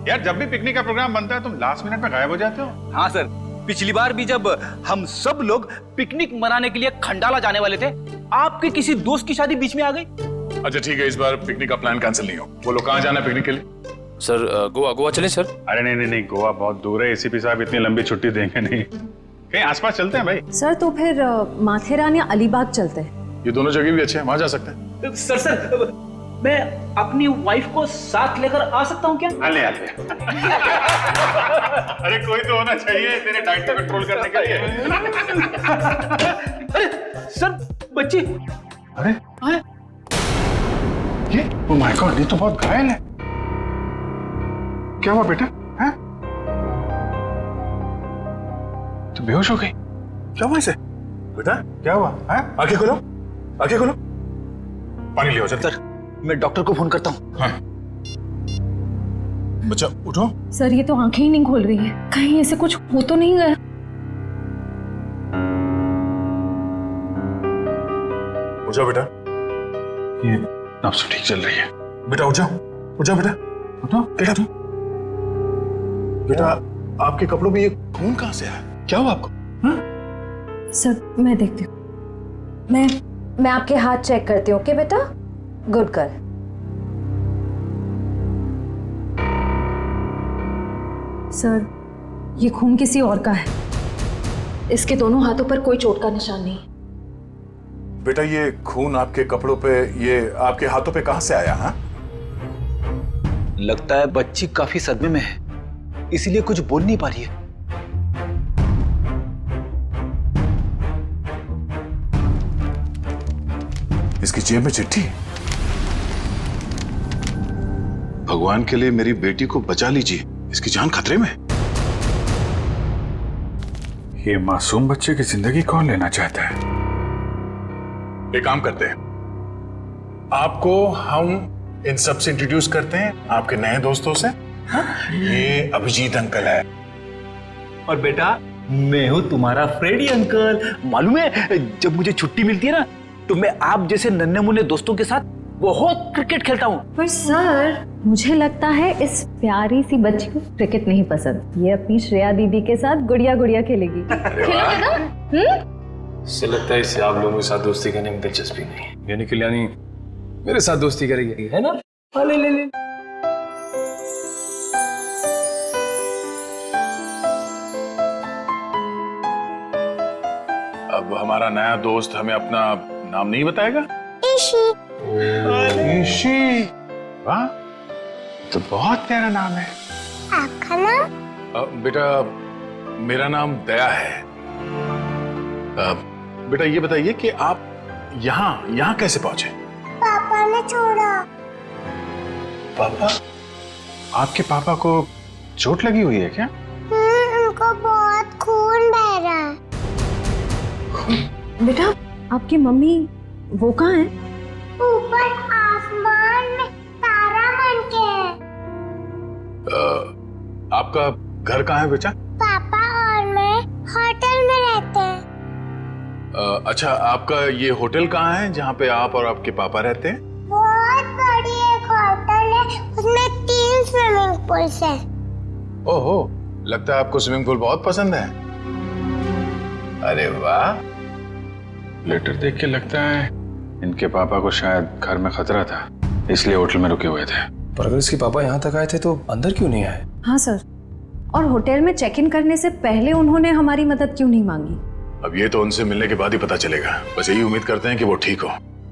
यार। जब भी पिकनिक का प्रोग्राम बनता है तुम लास्ट मिनट में गायब हो जाते हो। हाँ सर, पिछली बार भी जब हम सब लोग पिकनिक मनाने के लिए खंडाला जाने वाले थे, आपके किसी दोस्त की शादी बीच में आ गई। अच्छा ठीक है, इस बार पिकनिक का प्लान कैंसिल नहीं हो। बोलो कहाँ जाना है पिकनिक के लिए? सर गोवा चले सर। अरे नहीं, गोवा बहुत दूर है। एसीपी साहब इतनी लंबी छुट्टी देंगे नहीं। कहीं आसपास चलते हैं भाई। सर तो फिर माथेरान या अलीबाग चलते हैं। ये दोनों जगह भी अच्छे हैं, वहां जा सकते हैं। सर मैं अपनी वाइफ को साथ लेकर आ सकता हूँ क्या? आले। अरे कोई तो होना चाहिए तेरे डाइट को कंट्रोल करने के लिए। अरे सर, बच्ची। अरे ये ओह माय गॉड, ये तो बहुत घायल है। क्या हुआ बेटा? हैं? तो बेहोश हो गई? क्या हुआ इसे? बेटा क्या हुआ? आंखें खोलो, आंखें खोलो। पानी लियो सर। मैं डॉक्टर को फोन करता हूँ। हाँ। बच्चा उठो। सर ये तो आंखें ही नहीं खोल रही है, कहीं ऐसे कुछ हो तो नहीं गया? उठ जाओ बेटा। ये नब्ज ठीक चल रही है। बेटा उठ जाओ, उठ जाओ बेटा। उठो बेटा। तुम बेटा, आपके कपड़ों में ये खून कहाँ से आया? क्या हुआ आपको? सर मैं देखती हूँ। मैं आपके हाथ चेक करती हूँ। ओके बेटा, गुड गर्ल। सर ये खून किसी और का है। इसके दोनों हाथों पर कोई चोट का निशान नहीं। बेटा ये खून आपके कपड़ों पे, ये आपके हाथों पे कहां से आया? हाँ, लगता है बच्ची काफी सदमे में है, इसीलिए कुछ बोल नहीं पा रही है। इसकी जेब में चिट्ठी। भगवान के लिए मेरी बेटी को बचा लीजिए, इसकी जान खतरे में। ये मासूम बच्चे की जिंदगी कौन लेना चाहता है? एक काम करते हैं, आपको हम इन सब से इंट्रोड्यूस करते हैं, आपके नए दोस्तों से। ये अभिजीत अंकल है। और बेटा मैं हूं तुम्हारा फ्रेडी अंकल। मालूम है जब मुझे छुट्टी मिलती है ना, तो मैं आप जैसे नन्हे मुन्ने दोस्तों के साथ बहुत क्रिकेट खेलता हूँ। पर सर मुझे लगता है इस प्यारी सी बच्ची को क्रिकेट नहीं पसंद। ये अपनी श्रेया दीदी के साथ गुड़िया गुड़िया खेलेगी। खेलोगे ना? इससे लगता है इसे आप लोगों के साथ दोस्ती करने में दिलचस्पी नहीं है, यानी कल्याणी मेरे साथ दोस्ती करेगी, है ना? ले ले ले। अब हमारा नया दोस्त हमें अपना नाम नहीं बताएगा? ईशी। ईशी, वाह, तो बहुत प्यारा नाम है। आपका नाम? बेटा मेरा नाम दया है। बेटा ये बताइए कि आप यहाँ कैसे पहुंचे? पापा ने छोड़ा। पापा? आपके पापा को चोट लगी हुई है क्या? उनको बहुत खून बह रहा है। बेटा आपकी मम्मी वो कहाँ है? ऊपर आसमान में तारा बन के है। आपका घर कहाँ है बेटा? पापा और मैं होटल में रहते हैं। अच्छा, आपका ये होटल कहाँ है जहाँ पे आप और आपके पापा रहते हैं? बहुत बड़ी एक होटल है, उसमें 3 स्विमिंग पूल्स हैं। ओहो, लगता है आपको स्विमिंग पूल बहुत पसंद है। अरे वाह, लेटर देख के लगता है इनके पापा को शायद घर में खतरा था, इसलिए होटल में रुके हुए थे। पर अगर इसके पापा यहाँ तक आए थे तो अंदर क्यों नहीं आए? हाँ सर, और होटल में चेक इन करने से पहले उन्होंने हमारी मदद क्यों नहीं मांगी? अब ये तो उनसे मिलने के बाद ही पता चलेगा। बस यही उम्मीद करते हैं कि वो ठीक हो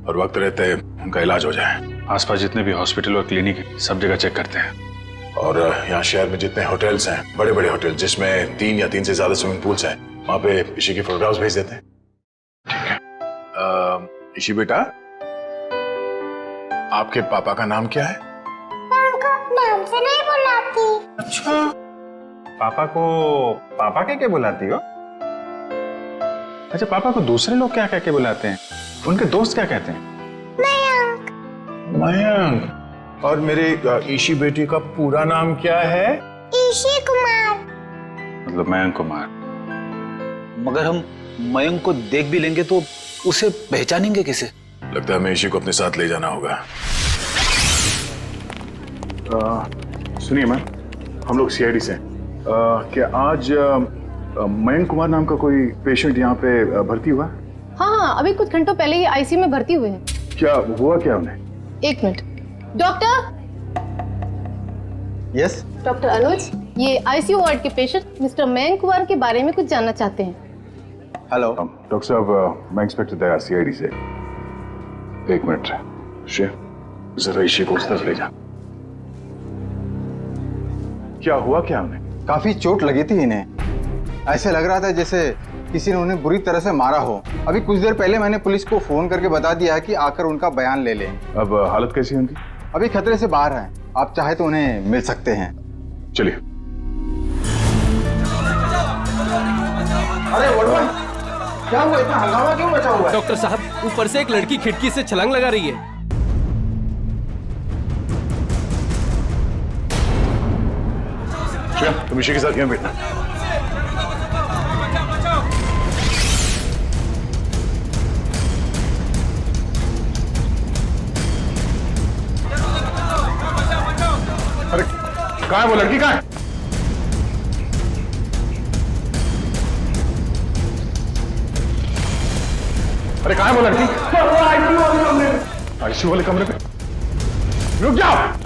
और वक्त रहते उनका इलाज हो जाए। आसपास जितने भी हॉस्पिटल और क्लिनिक है सब जगह चेक करते हैं, और यहाँ शहर में जितने होटल्स हैं, बड़े बड़े होटल जिसमें 3 या 3 से ज्यादा स्विमिंग पूल्स हैं, वहाँ पे ईशी की फोटोग्राफ्स भेज देते हैं। ठीक है। ईशी बेटा, आपके पापा का नाम क्या है? मैं उनको नाम से नहीं बुलाती। अच्छा, पापा को पापा कह के बुलाती हो? अच्छा, पापा को दूसरे लोग क्या कह के बुलाते हैं? उनके दोस्त क्या कहते हैं? मयंक। मयंक। और मेरे ईशी बेटी का पूरा नाम क्या है? ईशी कुमार। मतलब मयंक कुमार। मगर हम मयंक को देख भी लेंगे तो उसे पहचानेंगे कैसे? लगता है हमें ईशी को अपने साथ ले जाना होगा। सुनिए मैम, हम लोग सीआईडी से हैं। क्या आज मयंक कुमार नाम का कोई पेशेंट यहाँ पे भर्ती हुआ? हाँ, अभी कुछ घंटों पहले ही आईसीयू में भर्ती हुए हैं। क्या हुआ क्या उन्हें? 1 मिनट। डॉक्टर। यस डॉक्टर अनुज, ये आईसीयू वार्ड के पेशेंट मिस्टर मयंक कुमार के बारे में कुछ जानना चाहते हैं। हेलो डॉक्टर साहब, मैं इंस्पेक्टर दया सीआईडी से। 1 मिनट जरा ईशी को उस तरफ ले जा। क्या हुआ क्या उन्हें? काफी चोट लगी थी इन्हें, ऐसे लग रहा था जैसे किसी ने उन्हें बुरी तरह से मारा हो। अभी कुछ देर पहले मैंने पुलिस को फोन करके बता दिया है कि आकर उनका बयान ले लें। अब हालत कैसी है उनकी? अभी खतरे से बाहर है, आप चाहे तो उन्हें मिल सकते हैं। चलिए। अरे वड़वन, क्या हुआ? इतना हंगामा क्यों मचा हुआ है? डॉक्टर साहब, ऊपर से एक लड़की खिड़की से छलांग लगा रही है। तुम ईशी के साथ क्यों बैठना? अरे कहाँ है वो लड़की? कहाँ है? अरे कहाँ है वो लड़की? आईसीयू वाले कमरे पे। रुक जाओ।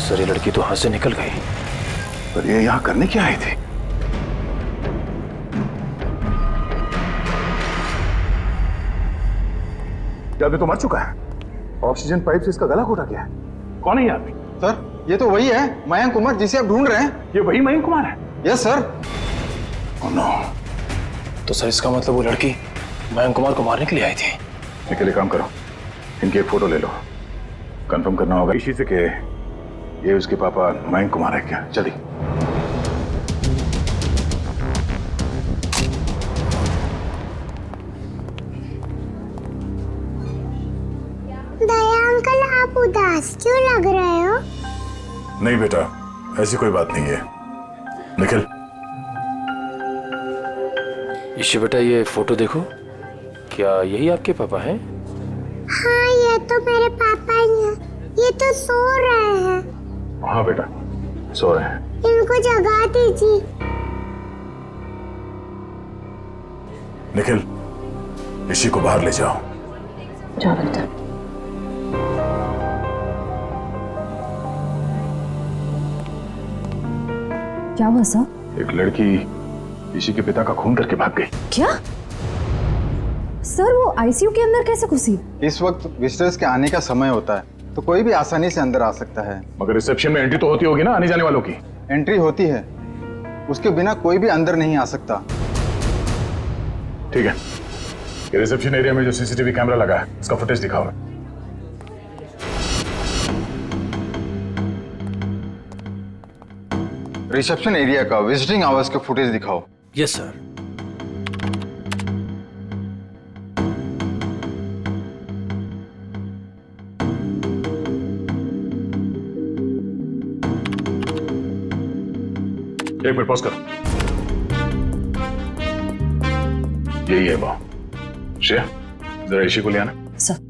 सर, ये लड़की तो हाथ से निकल गई। पर ये यहाँ करने क्या आई थी? क्या आदमी तो मर चुका है। ऑक्सीजन पाइप से इसका गला घोटा गया है। कौन है ये आदमी? सर, ये तो वही है मयंक कुमार जिसे आप ढूंढ रहे हैं। ये वही मयंक कुमार है? Yes sir. ओह नो, तो सर इसका मतलब वो लड़की मयंक कुमार को मारने के लिए आई थी। निकल, काम करो, इनकी एक फोटो ले लो, कंफर्म करना होगा इसी से कि ये उसके पापा मयंक कुमार है क्या। जल्दी। दया अंकल, आप उदास क्यों लग रहे हो? नहीं बेटा, ऐसी कोई बात नहीं है। निखिल। ईशी बेटा, ये फोटो देखो, क्या यही आपके पापा हैं? हाँ, ये तो मेरे पापा ही हैं। ये तो सो रहे हैं। हाँ बेटा, सो रहे हैं। इनको जगा दीजिए। निखिल, ईशी को बाहर ले जाओ। जाओ बेटा। क्या हुआ सर? एक लड़की ईशी के पिता का खून करके भाग गई। क्या सर, वो आईसीयू के अंदर कैसे घुसी? इस वक्त विजिटर्स के आने का समय होता है, तो कोई भी आसानी से अंदर आ सकता है। मगर रिसेप्शन में एंट्री तो होती होगी ना आने जाने वालों की। एंट्री होती है, उसके बिना कोई भी अंदर नहीं आ सकता। ठीक है, ये रिसेप्शन एरिया में जो सीसीटीवी कैमरा लगा है उसका फुटेज दिखाओ। रिसेप्शन एरिया का विजिटिंग आवर्स का फुटेज दिखाओ। Yes sir. एक मिनट पॉज करो। यही है वो। श्रेया, जरा ईशी को ले आना। सर।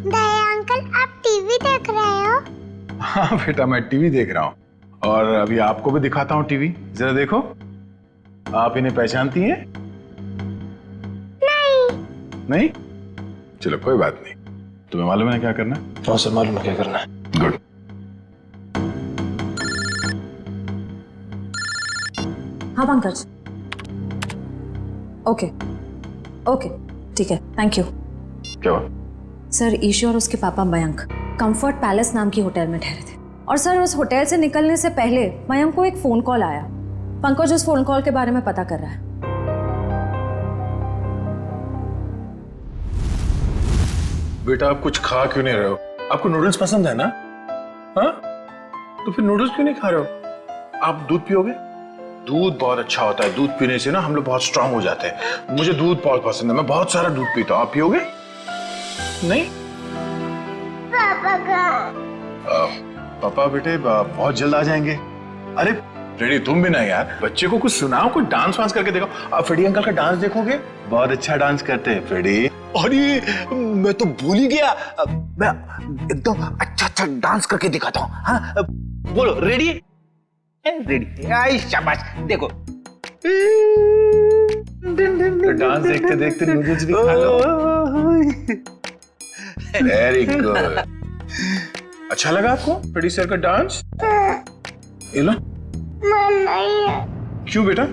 दया अंकल, आप टीवी देख रहे हो? हाँ बेटा, मैं टीवी देख रहा हूँ और अभी आपको भी दिखाता हूँ टीवी। जरा देखो, आप इन्हें पहचानती हैं? नहीं? चलो कोई बात नहीं। तुम्हें मालूम है क्या करना है? हाँ सर, मालूम है क्या करना है। गुड। हाँ पंकज। ओके ओके, ठीक है, थैंक यू। क्या हुआ? सर, ईशी और उसके पापा मयंक कंफर्ट पैलेस नाम की होटल में ठहरे थे और सर उस होटल से निकलने से पहले मयंक को एक फोन कॉल आया। पंकज उस फोन कॉल के बारे में पता कर रहा है। बेटा, आप कुछ खा क्यों नहीं रहे हो? आपको नूडल्स पसंद है ना? हाँ, तो फिर नूडल्स क्यों नहीं खा रहे हो? आप दूध पियोगे? दूध बहुत अच्छा होता है। दूध पीने से ना हम लोग बहुत स्ट्रांग हो जाते हैं। मुझे दूध बहुत पसंद है, मैं बहुत सारा दूध पीता हूँ। आप पियोगे? नहीं? पापा का पापा बेटे बहुत जल्द आ जाएंगे। अरे फ्रेडी, तुम भी ना यार, बच्चे को कुछ सुनाओ, कुछ डांस वांस करके देखो। आप फ्रेडी अंकल का डांस देखोगे? बहुत अच्छा डांस करते हैं फ्रेडी। और ये मैं तो भूल ही गया, मैं एकदम अच्छा डांस करके दिखाता हूँ। हाँ बोलो, रेडी? रेडी? आई शाबाश, देखो। डांस देखते देखते नूडल्स भी खा लो। Very good. अच्छा लगा आपको फ्रेडी सर का डांस? ये लो। मन नहीं है। क्यों बेटा,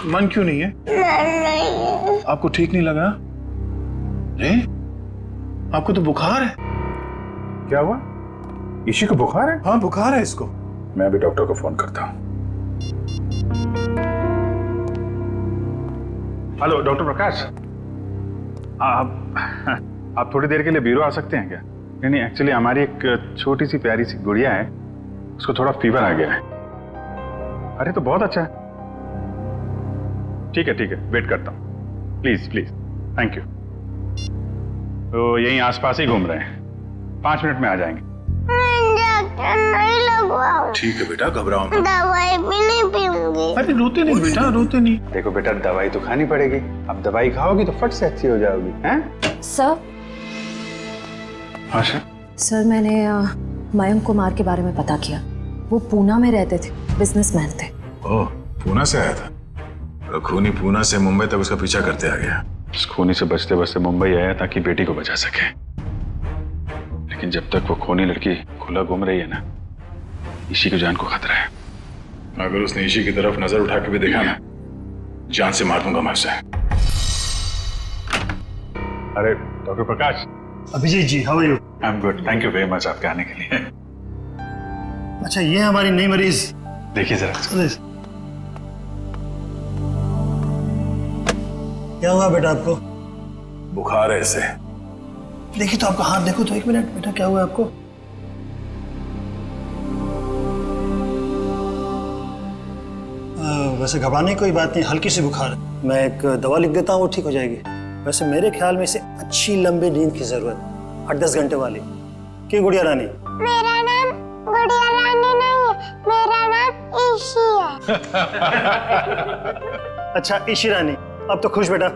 मन क्यों नहीं है? मन नहीं है। आपको ठीक नहीं लगा? नहीं? आपको तो बुखार है। क्या हुआ? ईशी को बुखार है? हाँ, बुखार है इसको। मैं अभी डॉक्टर को फोन करता हूँ। हेलो डॉक्टर प्रकाश, आप थोड़ी देर के लिए ब्यूरो आ सकते हैं क्या? नहीं, एक्चुअली हमारी एक छोटी सी प्यारी सी गुड़िया है, उसको थोड़ा फीवर आ गया है। अरे तो बहुत अच्छा है। ठीक है, वेट करता हूँ। Please please, thank you. तो यहीं आसपास ही घूम रहे हैं, 5 मिनट में आ जाएंगे। नहीं लगवाओ। ठीक है बेटा, घबराओ मत। दवाई भी नहीं पीऊंगी। अरे रोते नहीं बेटा, रोते नहीं। देखो बेटा, दवाई तो खानी पड़ेगी। अब दवाई खाओगी तो फट से अच्छी हो जाओगी। हैं? सर। हाँ सर, मैंने मयंक कुमार के बारे में पता किया। वो पूना में रहते थे, बिजनेसमैन थे। ओह, पूना से आया था? खूनी पूना से मुंबई तक उसका पीछा करते आ गया। इस खूनी से बचते बचते मुंबई आया ताकि बेटी को बचा सके। लेकिन जब तक वो खूनी लड़की खुला घूम रही है ना, ईशी की जान को खतरा है। अगर उसने ईशी की तरफ नजर उठा के भी देखा ना, जान से मार दूंगा मैं उसे। अरे doctor Prakash, Abhijit ji, how are you? I am good, thank you very much आपके आने के लिए। अच्छा, ये हमारी नई मरीज। देखिए जरा। क्या हुआ बेटा आपको? बुखार है इसे। देखिए तो आपका हाथ देखो तो, एक मिनट बेटा, क्या हुआ आपको? वैसे घबराने की कोई बात नहीं, हल्की सी बुखार है। मैं एक दवा लिख देता हूँ, वो ठीक हो जाएगी। वैसे मेरे ख्याल में इसे अच्छी लंबी नींद की जरूरत, 8-10 घंटे वाली। क्यों गुड़िया रानी? मेरा नाम गुड़िया रानी नहीं है, मेरा नाम ईशी है। अच्छा ईशी रानी, अब तो खुश बेटा।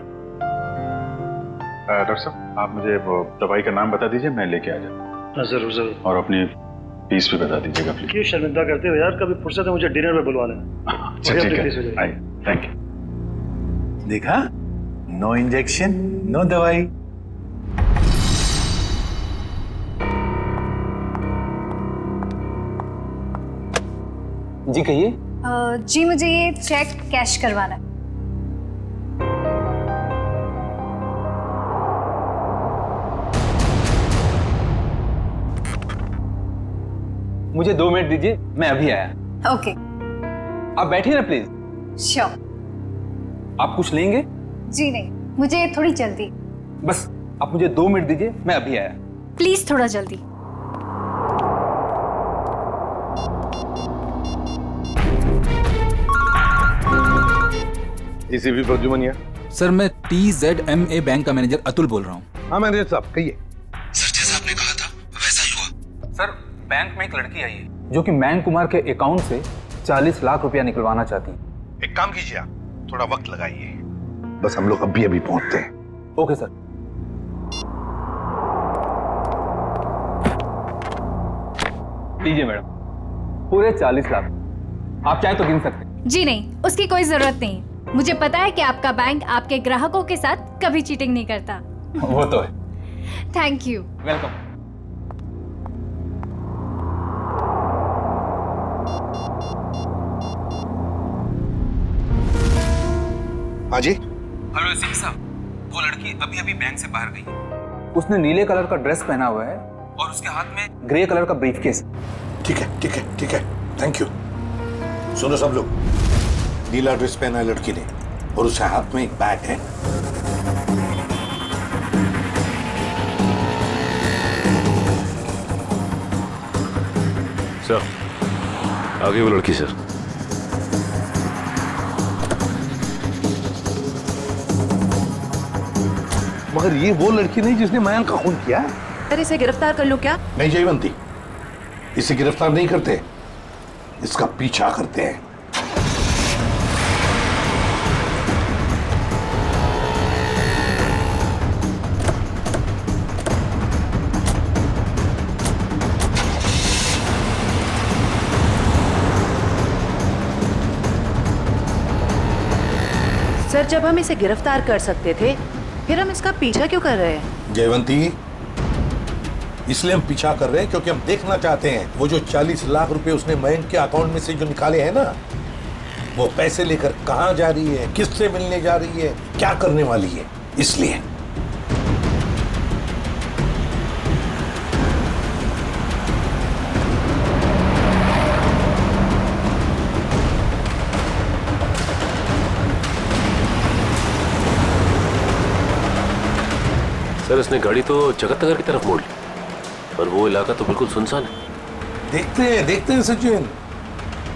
डॉक्टर साहब, आप मुझे वो दवाई का नाम बता दीजिए, मैं लेके आ जाता हूँ। जरूर जरूर। और अपनी फीस भी बता दीजिएगा प्लीज। क्यों शर्मिंदा करते हो यार, कभी फुर्सत है मुझे डिनर में बुलवा लेना। अच्छा ठीक है, आइए, थैंक यू। देखा, नो इंजेक्शन नो दवाई। जी कहिए। जी मुझे ये चेक कैश करवाना है। मुझे 2 मिनट दीजिए, मैं अभी आया। ओके। आप बैठिए ना प्लीज। श्योर। आप कुछ लेंगे? जी नहीं, मुझे थोड़ी जल्दी। बस आप मुझे 2 मिनट दीजिए, मैं अभी आया। प्लीज थोड़ा जल्दी। एसीपी प्रद्युमन। सर मैं TZMA बैंक का मैनेजर अतुल बोल रहा हूँ। हाँ मैनेजर साहब कहिए। सर जैसा आपने कहा था वैसा ही हुआ। सर बैंक में एक लड़की आई है जो कि मैंग कुमार के अकाउंट से 40 लाख रुपया निकलवाना चाहती है। एक काम कीजिए, आप थोड़ा वक्त लगाइए, बस हम लोग अभी पहुंचते हैं। Okay sir. लीजिए मैडम, पूरे 40 लाख। आप चाहे तो गिन सकते हैं। जी नहीं, उसकी कोई जरूरत नहीं। मुझे पता है कि आपका बैंक आपके ग्राहकों के साथ कभी चीटिंग नहीं करता। वो तो है। Thank you. वेलकम। हाँ जी। हेलो एसीपी साहब, वो लड़की अभी बैंक से बाहर गई। उसने नीले कलर का ड्रेस पहना हुआ है और उसके हाथ में ग्रे कलर का ब्रीफकेस। ठीक है, थैंक यू। सुनो सब लोग, नीला ड्रेस पहना है लड़की ने और उसके हाथ में एक बैग है। सर, आगे वो लड़की सर। मगर ये वो लड़की नहीं जिसने मयंक का खून किया है। सर इसे गिरफ्तार कर लूं क्या? नहीं जयवंती, इसे गिरफ्तार नहीं करते, इसका पीछा करते हैं। सर जब हम इसे गिरफ्तार कर सकते थे, फिर हम इसका पीछा क्यों कर रहे हैं? जयवंती, इसलिए हम पीछा कर रहे हैं क्योंकि हम देखना चाहते हैं वो जो 40 लाख रुपए उसने मयंक के अकाउंट में से जो निकाले हैं ना, वो पैसे लेकर कहां जा रही है, किससे मिलने जा रही है, क्या करने वाली है, इसलिए। सर इसने गाड़ी तो जगत नगर की तरफ मोड़ ली, पर वो इलाका तो बिल्कुल सुनसान है। देखते हैं सचिन,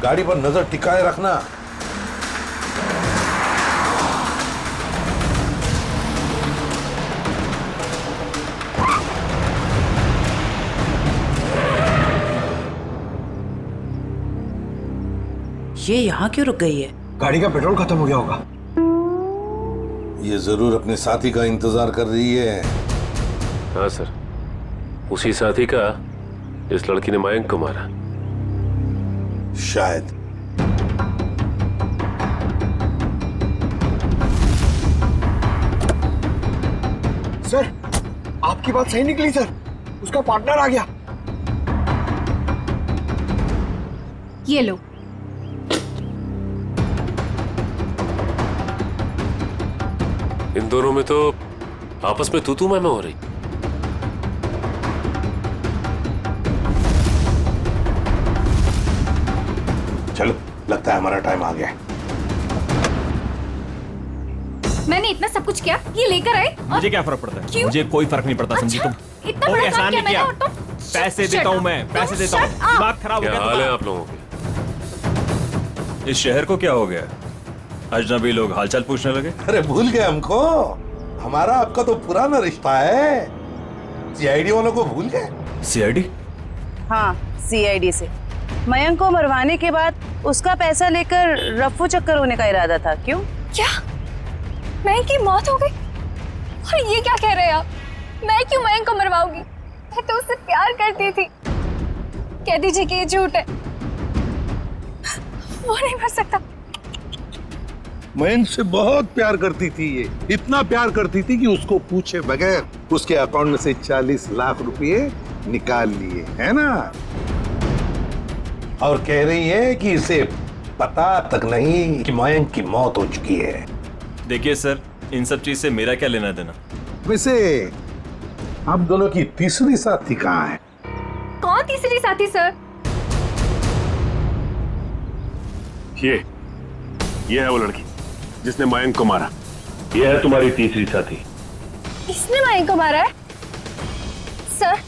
गाड़ी पर नजर टिकाए रखना। ये यहाँ क्यों रुक गई है? गाड़ी का पेट्रोल खत्म हो गया होगा। ये जरूर अपने साथी का इंतजार कर रही है। हाँ सर, उसी साथी का इस लड़की ने मयंक को मारा। शायद। सर आपकी बात सही निकली सर, उसका पार्टनर आ गया। ये लो। इन दोनों में तो आपस में तू मैं हो रही। लगता है हमारा टाइम आ गया है। मैंने इतना सब कुछ किया, ये लेकर आए। मुझे क्या फर्क पड़ता है? क्यों? मुझे कोई फर्क नहीं पड़ता, समझी तुम? इतना कोई बड़ा एहसान काम नहीं किया किया। मैंने। पैसे देता हूँ मैं, पैसे देता हूँ। दिमाग खराब हो क्या गया हाल है तुम्हारा? आप लोगों के? इस शहर को क्या हो गया? अजनबी लोग हालचाल पूछने लगे। अरे भूल गए हमको? हमारा आपका तो पुराना रिश्ता है। सीआईडी वालों को भूल गए? सीआईडी? हाँ, सीआईडी से मयंक को मरवाने के बाद उसका पैसा लेकर रफू चक्कर होने का इरादा था। क्यों? क्या मयंक की मौत हो गई? और ये क्या कह रहे हैं आप? मैं क्यों मयंक को मरवाऊंगी? मैं तो उससे प्यार करती थी। कह दीजिए कि ये झूठ है। वो नहीं मर सकता। मयंक से बहुत प्यार करती थी ये, इतना प्यार करती थी कि उसको पूछे बगैर उसके अकाउंट में से 40 लाख रुपए निकाल लिए, है ना? और कह रही है कि इसे पता तक नहीं कि मयंक की मौत हो चुकी है। देखिए सर, इन सब चीज से मेरा क्या लेना देना? वैसे आप दोनों की तीसरी साथी कहाँ है? कौन तीसरी साथी सर? ये है वो लड़की जिसने मयंक को मारा। ये है तुम्हारी तीसरी साथी। इसने मयंक को मारा है? सर,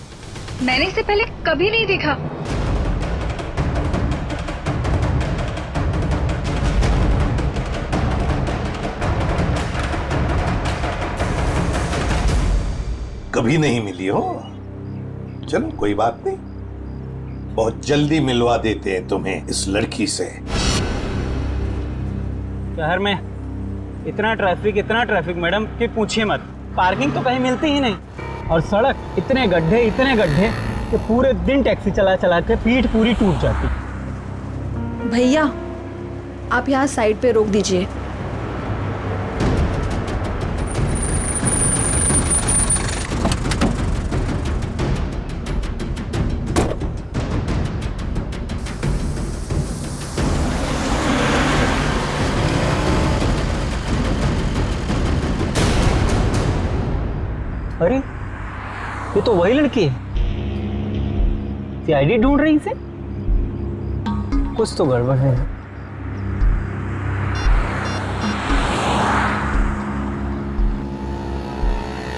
मैंने इसे पहले कभी नहीं देखा। कभी नहीं मिली हो? चलो कोई बात नहीं, बहुत जल्दी मिलवा देते हैं तुम्हें इस लड़की से। शहर में इतना ट्रैफिक मैडम कि पूछिए मत। पार्किंग तो कहीं मिलती ही नहीं, और सड़क इतने गड्ढे कि पूरे दिन टैक्सी चला चला के पीठ पूरी टूट जाती। भैया, आप यहाँ साइड पे रोक दीजिए। अरे, ये तो वही लड़की है। सीआईडी ढूंढ रही इसे? कुछ तो गड़बड़ है।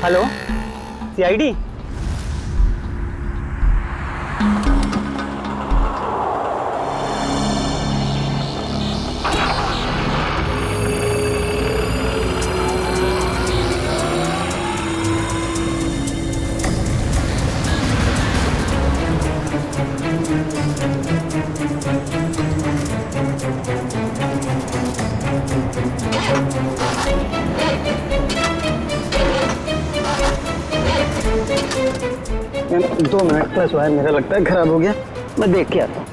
Hello, CID? दो मिनट प्लस वायर मेरा लगता है खराब हो गया, मैं देख के आता हूँ।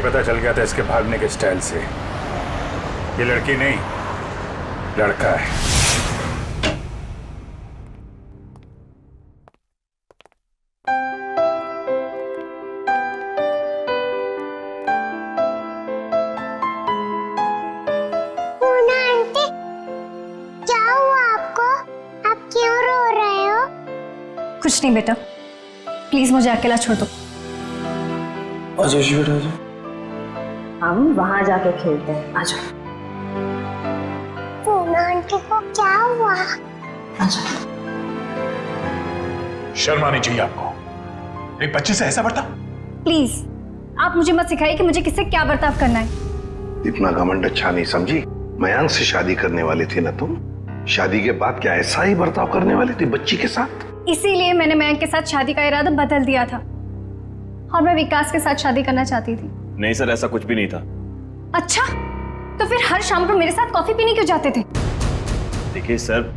पता चल गया था इसके भागने के स्टाइल से। ये लड़की नहीं, लड़का है। पूना आंटी, क्या हुआ आपको? आप क्यों रो रहे हो? कुछ नहीं बेटा, प्लीज मुझे अकेला छोड़ दो। आजा जी बेटा, आजा। हम वहां जाके खेलते हैं, आ जाओ। पूना आंटी को क्या हुआ? शर्म आनी चाहिए आपको, एक बच्चे से ऐसा बर्ताव। प्लीज आप मुझे मत सिखाइए कि मुझे किससे क्या बर्ताव करना है। इतना घमंड अच्छा नहीं समझी। मयांक से शादी करने वाली थी ना तुम? शादी के बाद क्या ऐसा ही बर्ताव करने वाली थी बच्ची के साथ? इसीलिए मैंने मयंक के साथ शादी का इरादा बदल दिया था और मैं विकास के साथ शादी करना चाहती थी। नहीं सर, ऐसा कुछ भी नहीं था। अच्छा, तो फिर हर शाम को मेरे साथ कॉफी पीने क्यों जाते थे? देखिए सर,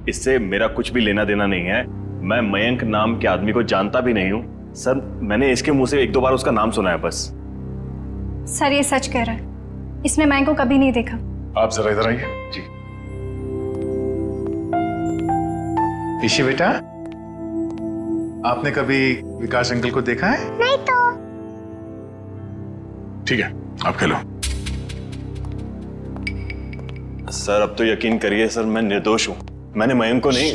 इससे मेरा कुछ भी लेना देना नहीं है। मैं मयंक नाम के आदमी को जानता भी नहीं हूँ सर। मैंने इसके मुंह से 1-2 बार उसका नाम सुना है बस। सर ये सच कह रहा है, इसने मयंक को कभी नहीं देखा। आप जरा इधर आइए। जी ईशी बेटा, आपने कभी विकास अंकल को देखा है? नहीं तो। ठीक है, आप खेलो। सर अब तो यकीन करिए सर, मैं निर्दोष हूँ। मैंने मयंक को नहीं।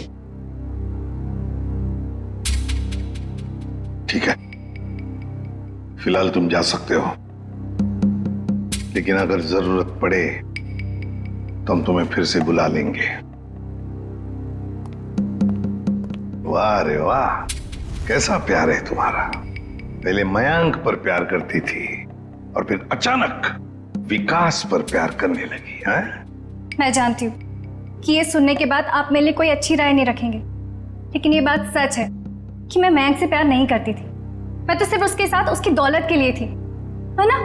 ठीक है, फिलहाल तुम जा सकते हो, लेकिन अगर जरूरत पड़े तो हम तुम्हें फिर से बुला लेंगे। वाह रे वाह, कैसा प्यार है तुम्हारा। पहले मयांक पर प्यार करती थी और फिर अचानक विकास पर प्यार करने लगी है? मैं जानती हूँ कि ये सुनने के बाद आप मेरे लिए कोई अच्छी राय नहीं रखेंगे, लेकिन ये बात सच है कि मैं मयंक से प्यार नहीं करती थी। मैं तो सिर्फ उसके साथ उसकी दौलत के लिए थी, है ना?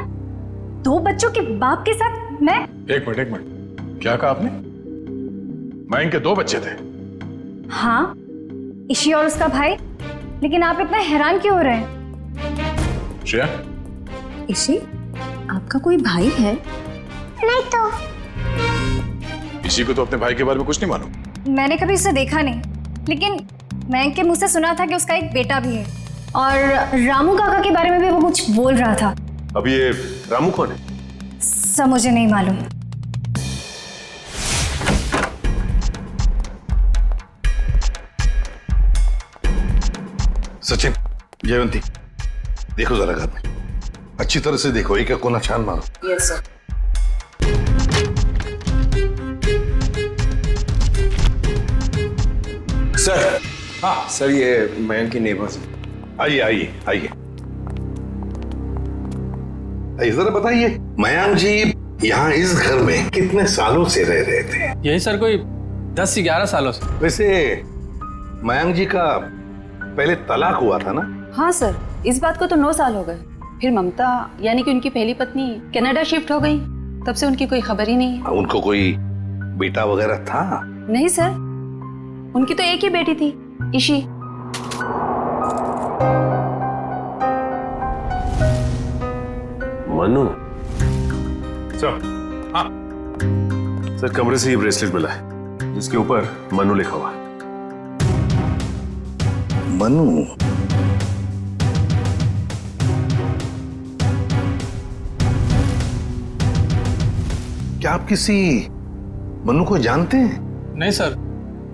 2 बच्चों के बाप के साथ मैं। एक मिनट, क्या कहा आपने? मयंक के 2 बच्चे थे? हाँ, ईशी और उसका भाई। लेकिन आप इतना हैरान क्यों हो रहे हैं? श्रेया, ईशी, आपका कोई भाई है? नहीं तो। इसी को तो अपने भाई के बारे में कुछ नहीं मालूम। मैंने कभी उसे देखा नहीं, लेकिन मयंक के मुंह से सुना था कि उसका एक बेटा भी है और रामू काका के बारे में भी वो कुछ बोल रहा था। अब ये रामू कौन है? सब मुझे नहीं मालूम। सचिन, जयवंती, देखो जरा घर में अच्छी तरह से देखो, एक कोना छान मारो। Yes sir. सर। हाँ सर, ये मयंक की नेबर्स। आइए आइए आइए, जरा बताइए, मयंक जी यहाँ इस घर में कितने सालों से रह रहे थे? यही सर कोई 10 से 11 सालों से। वैसे मयंक जी का पहले तलाक हुआ था ना? हाँ सर, इस बात को तो 9 साल हो गए। फिर ममता यानी कि उनकी पहली पत्नी कनाडा शिफ्ट हो गई, तब से उनकी कोई खबर ही नहीं है। उनको कोई बेटा वगैरह था? नहीं सर, उनकी तो एक ही बेटी थी, ईशी। मनु। सर, हाँ सर, कमरे से ये ब्रेसलेट मिला है जिसके ऊपर मनु लिखा हुआ है। मनु? क्या आप किसी मनु को जानते हैं? नहीं सर,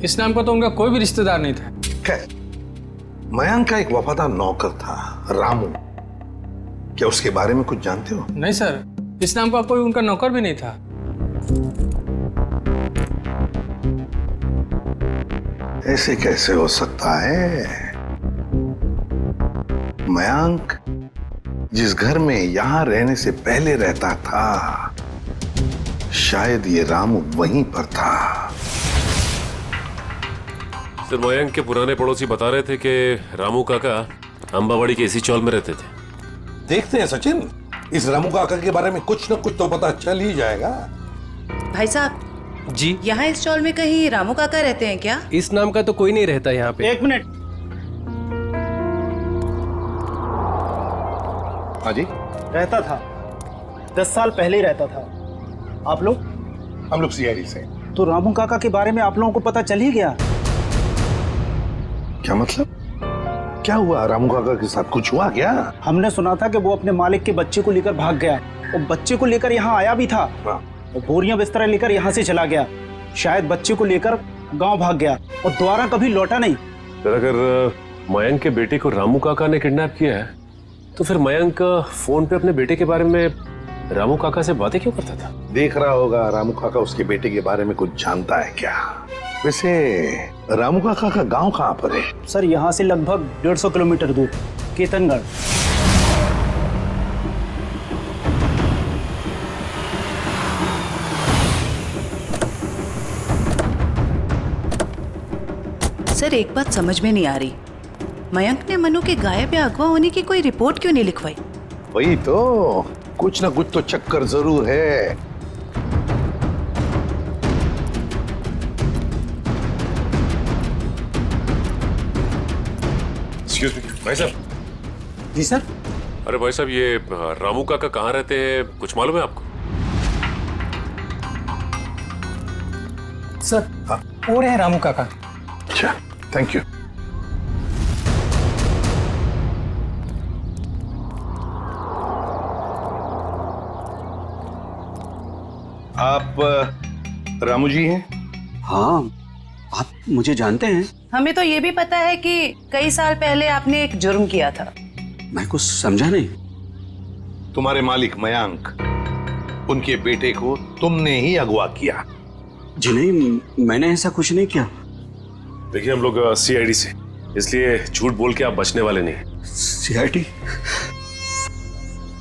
इस नाम का तो उनका कोई भी रिश्तेदार नहीं था। खैर, मयंक का एक वफादार नौकर था रामू, क्या उसके बारे में कुछ जानते हो? नहीं सर, इस नाम का कोई उनका नौकर भी नहीं था। ऐसे कैसे हो सकता है? मयंक जिस घर में यहां रहने से पहले रहता था, शायद ये रामू वहीं पर था। सर, मयंक के पुराने पड़ोसी बता रहे थे कि रामू काका अंबावाड़ी के इसी चौल में रहते थे। देखते हैं सचिन, इस रामू काका के बारे में कुछ न कुछ तो पता चल ही जाएगा। भाई साहब जी, यहाँ इस चौल में कहीं रामू काका रहते हैं क्या? इस नाम का तो कोई नहीं रहता यहाँ पे। एक मिनट। हाँ जी, रहता था, 10 साल पहले ही रहता था। आप लोग? हम लोग सीआईडी से। तो रामू काका के बारे में आप लोगों को पता चल ही गया? क्या मतलब? क्या हुआ रामू काका के साथ? कुछ हुआ क्या? हमने सुना था कि वो अपने मालिक के बच्चे को लेकर भाग गया और बच्चे को लेकर यहाँ आया भी था और बोरियां बिस्तरा लेकर यहाँ से चला गया। शायद बच्चे को लेकर गांव भाग गया और दोबारा कभी लौटा नहीं। सर अगर मयंक के बेटे को रामू काका ने किडनैप किया है तो फिर मयंक फोन पे अपने बेटे के बारे में रामू काका से बातें क्यों करता था? देख रहा होगा रामू काका उसके बेटे के बारे में कुछ जानता है क्या? वैसे रामू काका का गांव कहाँ पर है? सर यहाँ से लगभग 150 किलोमीटर दूर, केतनगढ़। सर एक बात समझ में नहीं आ रही, मयंक ने मनु के गायब या अगवा होने की कोई रिपोर्ट क्यों नहीं लिखवाई? वही तो, कुछ ना कुछ तो चक्कर जरूर है। एक्सक्यूज मी भाई साहब। जी सर। अरे भाई साहब ये रामू काका कहाँ रहते हैं, कुछ मालूम है आपको? सर वो रहे रामू काका। अच्छा थैंक यू। आप रामू जी हैं? हाँ, आप मुझे जानते हैं? हमें तो ये भी पता है कि कई साल पहले आपने एक जुर्म किया था। मैं कुछ समझा नहीं। तुम्हारे मालिक मयंक, उनके बेटे को तुमने ही अगवा किया। जी नहीं, मैंने ऐसा कुछ नहीं किया। देखिए हम लोग सीआईडी से, इसलिए झूठ बोल के आप बचने वाले नहीं। सीआईडी?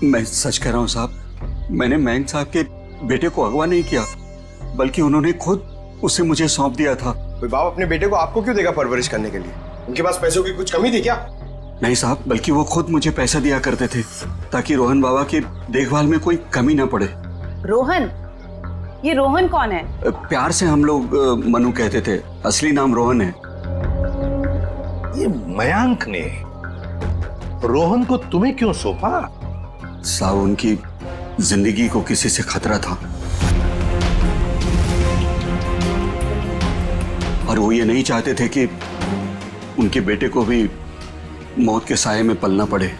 मैं सच कह रहा हूँ साहब, मैंने मयंक साहब के बेटे को अगवा नहीं किया, बल्कि उन्होंने खुद उसे मुझे सौंप दिया था। कोई बाप अपने बेटे को आपको क्यों देगा परवरिश करने के लिए? उनके पास पैसों की कुछ कमी थी क्या? नहीं साहब, बल्कि वो खुद मुझे पैसा दिया करते थे ताकि रोहन बाबा की देखभाल में कोई कमी ना पड़े। रोहन? ये रोहन कौन है? प्यार से हम लोग मनु कहते थे, असली नाम रोहन है। ये मयंक ने रोहन को तुम्हें क्यों सौंपा? साहब उनकी जिंदगी को किसी से खतरा था और वो ये नहीं चाहते थे कि उनके बेटे को भी मौत के साये में पलना पड़े।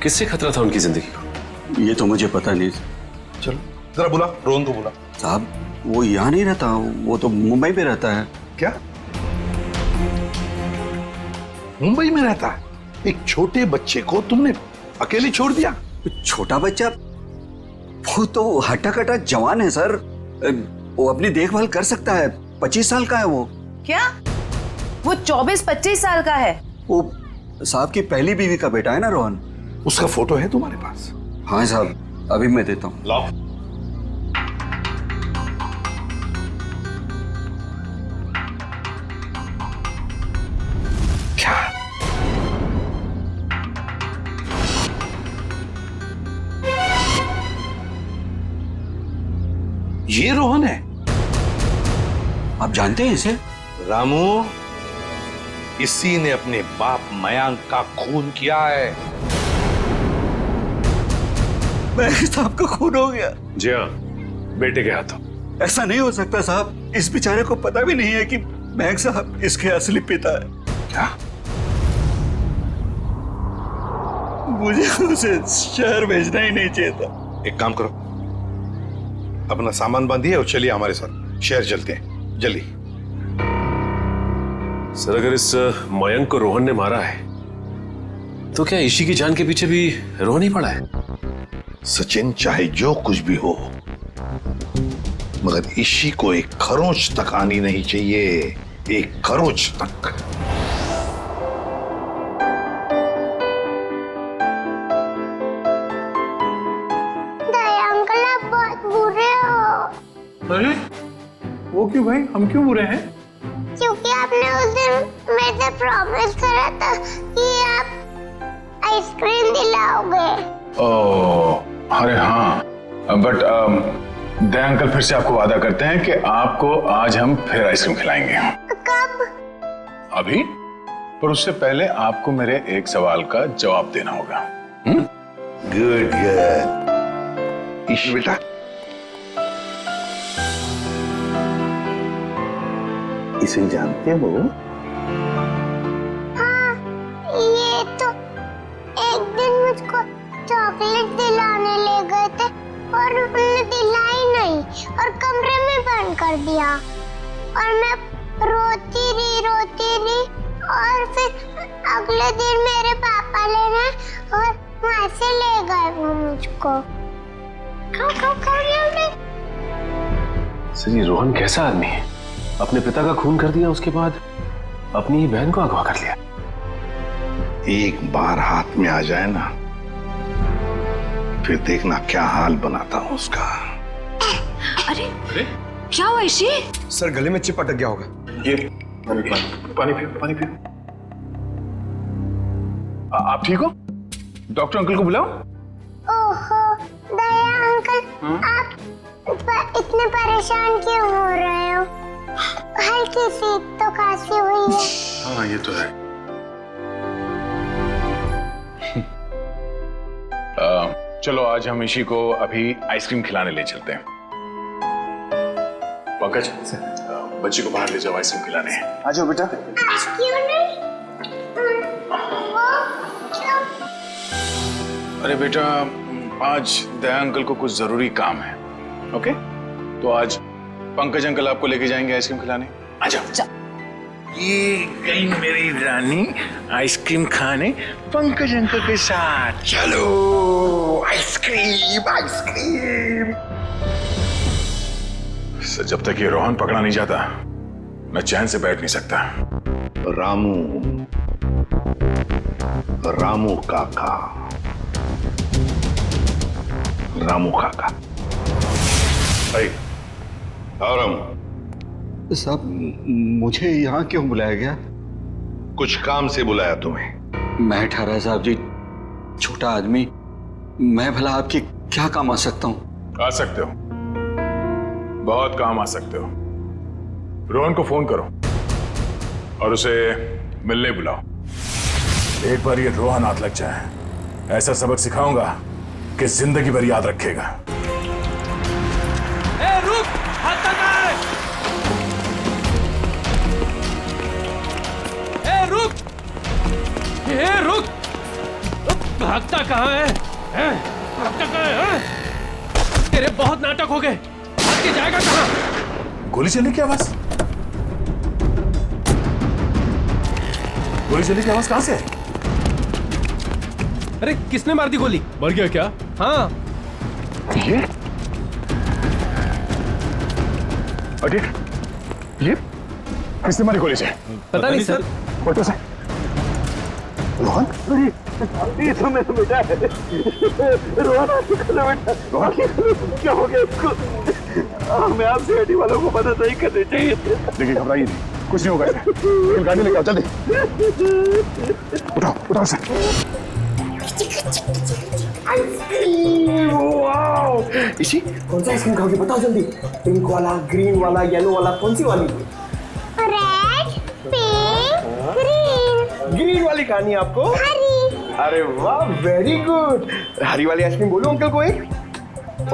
किससे खतरा था उनकी जिंदगी को? ये तो मुझे पता नहीं। चलो जरा बुला, रोहन को बुला। साहब वो यहाँ नहीं रहता, वो तो मुंबई में रहता है। क्या मुंबई में रहता है? एक छोटे बच्चे को तुमने अकेले छोड़ दिया? छोटा बच्चा? वो तो हट्टा कट्टा जवान है सर, वो अपनी देखभाल कर सकता है। 25 साल का है वो। क्या? वो 24-25 साल का है? वो साहब की पहली बीवी का बेटा है ना रोहन। उसका फोटो है तुम्हारे पास? हाँ साहब, अभी मैं देता हूँ। लाओ। क्या? ये रोहन है? आप जानते हैं इसे? रामू, इसी ने अपने बाप मयंक का खून किया है। मयंक साहब का खून हो गया? जी हाँ, बेटे के हाथों। ऐसा नहीं हो सकता साहब, इस बेचारे को पता भी नहीं है कि मयंक साहब इसके असली पिता है। क्या? मुझे उसे शहर भेजना ही नहीं चाहिए था। एक काम करो, अपना सामान बांधिए और चलिए हमारे साथ, शहर चलते हैं जल्दी। सर अगर इस मयंक को रोहन ने मारा है तो क्या ईशी की जान के पीछे भी रोहन ही पड़ा है? सचिन, चाहे जो कुछ भी हो, मगर ईशी को एक खरोंच तक आनी नहीं चाहिए, एक खरोंच तक। दया अंकल आप बहुत बुरे हो। अरे वो क्यों भाई, हम क्यों बुरे हैं? क्योंकि आपने उस दिन मेरे से प्रॉमिस करा था कि आप आइसक्रीम दिलाओगे। ओह अरे हाँ, बट दया अंकल फिर से आपको वादा करते हैं कि आपको आज हम फिर आइसक्रीम खिलाएंगे। कब? अभी, पर उससे पहले आपको मेरे एक सवाल का जवाब देना होगा। Good good. ईश बेटा, इसे जानते हो? हाँ, ये तो एक दिन मुझको चॉकलेट दिलाने ले गए थे और उन्होंने दिलाई नहीं और कमरे में बंद कर दिया और मैं रोती रही और फिर अगले दिन मेरे पापा लेने और वहाँ से ले गए वो मुझको। सर, ये रोहन कैसा आदमी है? अपने पिता का खून कर दिया, उसके बाद अपनी ही बहन को अगवा कर लिया। एक बार हाथ में आ जाए ना, फिर देखना क्या हाल बनाता हूं उसका। अरे क्या हुआ इशी? सर गले में चिप अटक गया होगा। ये पानी पियो। आप ठीक हो? डॉक्टर अंकल को बुलाओ। ओहो दया अंकल, आप इतने परेशान क्यों हो रहे हो? हल्की सी तो खांसी हुई है। हाँ ये तो है। चलो आज हम इशी को अभी आइसक्रीम खिलाने ले चलते हैं। पंकज, बच्ची को बाहर ले जाओ, आइसक्रीम खिलाने हैं। आ जाओ बेटा। क्यों नहीं? अरे बेटा, आज दया अंकल को कुछ जरूरी काम है। ओके, तो आज पंकज अंकल आपको लेके जाएंगे आइसक्रीम खिलाने। आ जाओ। ये गई मेरी रानी आइसक्रीम खाने पंकज अंकल के साथ। चलो आइसक्रीम। सर, जब तक ये रोहन पकड़ा नहीं जाता मैं चैन से बैठ नहीं सकता। रामू काका। साहब, मुझे यहाँ क्यों बुलाया गया? कुछ काम से बुलाया तुम्हें। मैं ठहरा साहब जी, छोटा आदमी, मैं भला आपके क्या काम आ सकता हूँ? आ सकते हो, बहुत काम आ सकते हो। रोहन को फोन करो और उसे मिलने बुलाओ। एक बार ये रोहन हाथ लग जाए, ऐसा सबक सिखाऊंगा कि जिंदगी भर याद रखेगा। ए, रुक! हाथ लगा! ए, रुक! भागता कहाँ है? भागता कहाँ है? तेरे बहुत नाटक हो गए, भाग के जाएगा कहाँ? गोली चलने की आवाज? गोली चलने की आवाज कहां से है? अरे किसने मार दी गोली? मर गया क्या? हाँ। ये किसने मारी गोली से? पता नहीं सर। फोटो से रोहन? ये तो मेरा बेटा है। रोहन क्या हो गया इसको? हमें आपसे हड्डी वालों को मदद नहीं करनी चाहिए। देखिए, घबराइए नहीं, कुछ नहीं होगा इसे। गाड़ी लेके आओ जल्दी। उठाओ से। इसी कौन सा आइसक्रीम खाओगे बताओ जल्दी। पिंक वाला, ग्रीन वाला, येलो वाला, कौन सी वाली? Red, pink, green. ग्रीन वाली खानी है आपको? हरी। अरे वाह, वेरी गुड। हरी वाली आइसक्रीम बोलो अंकल को एक।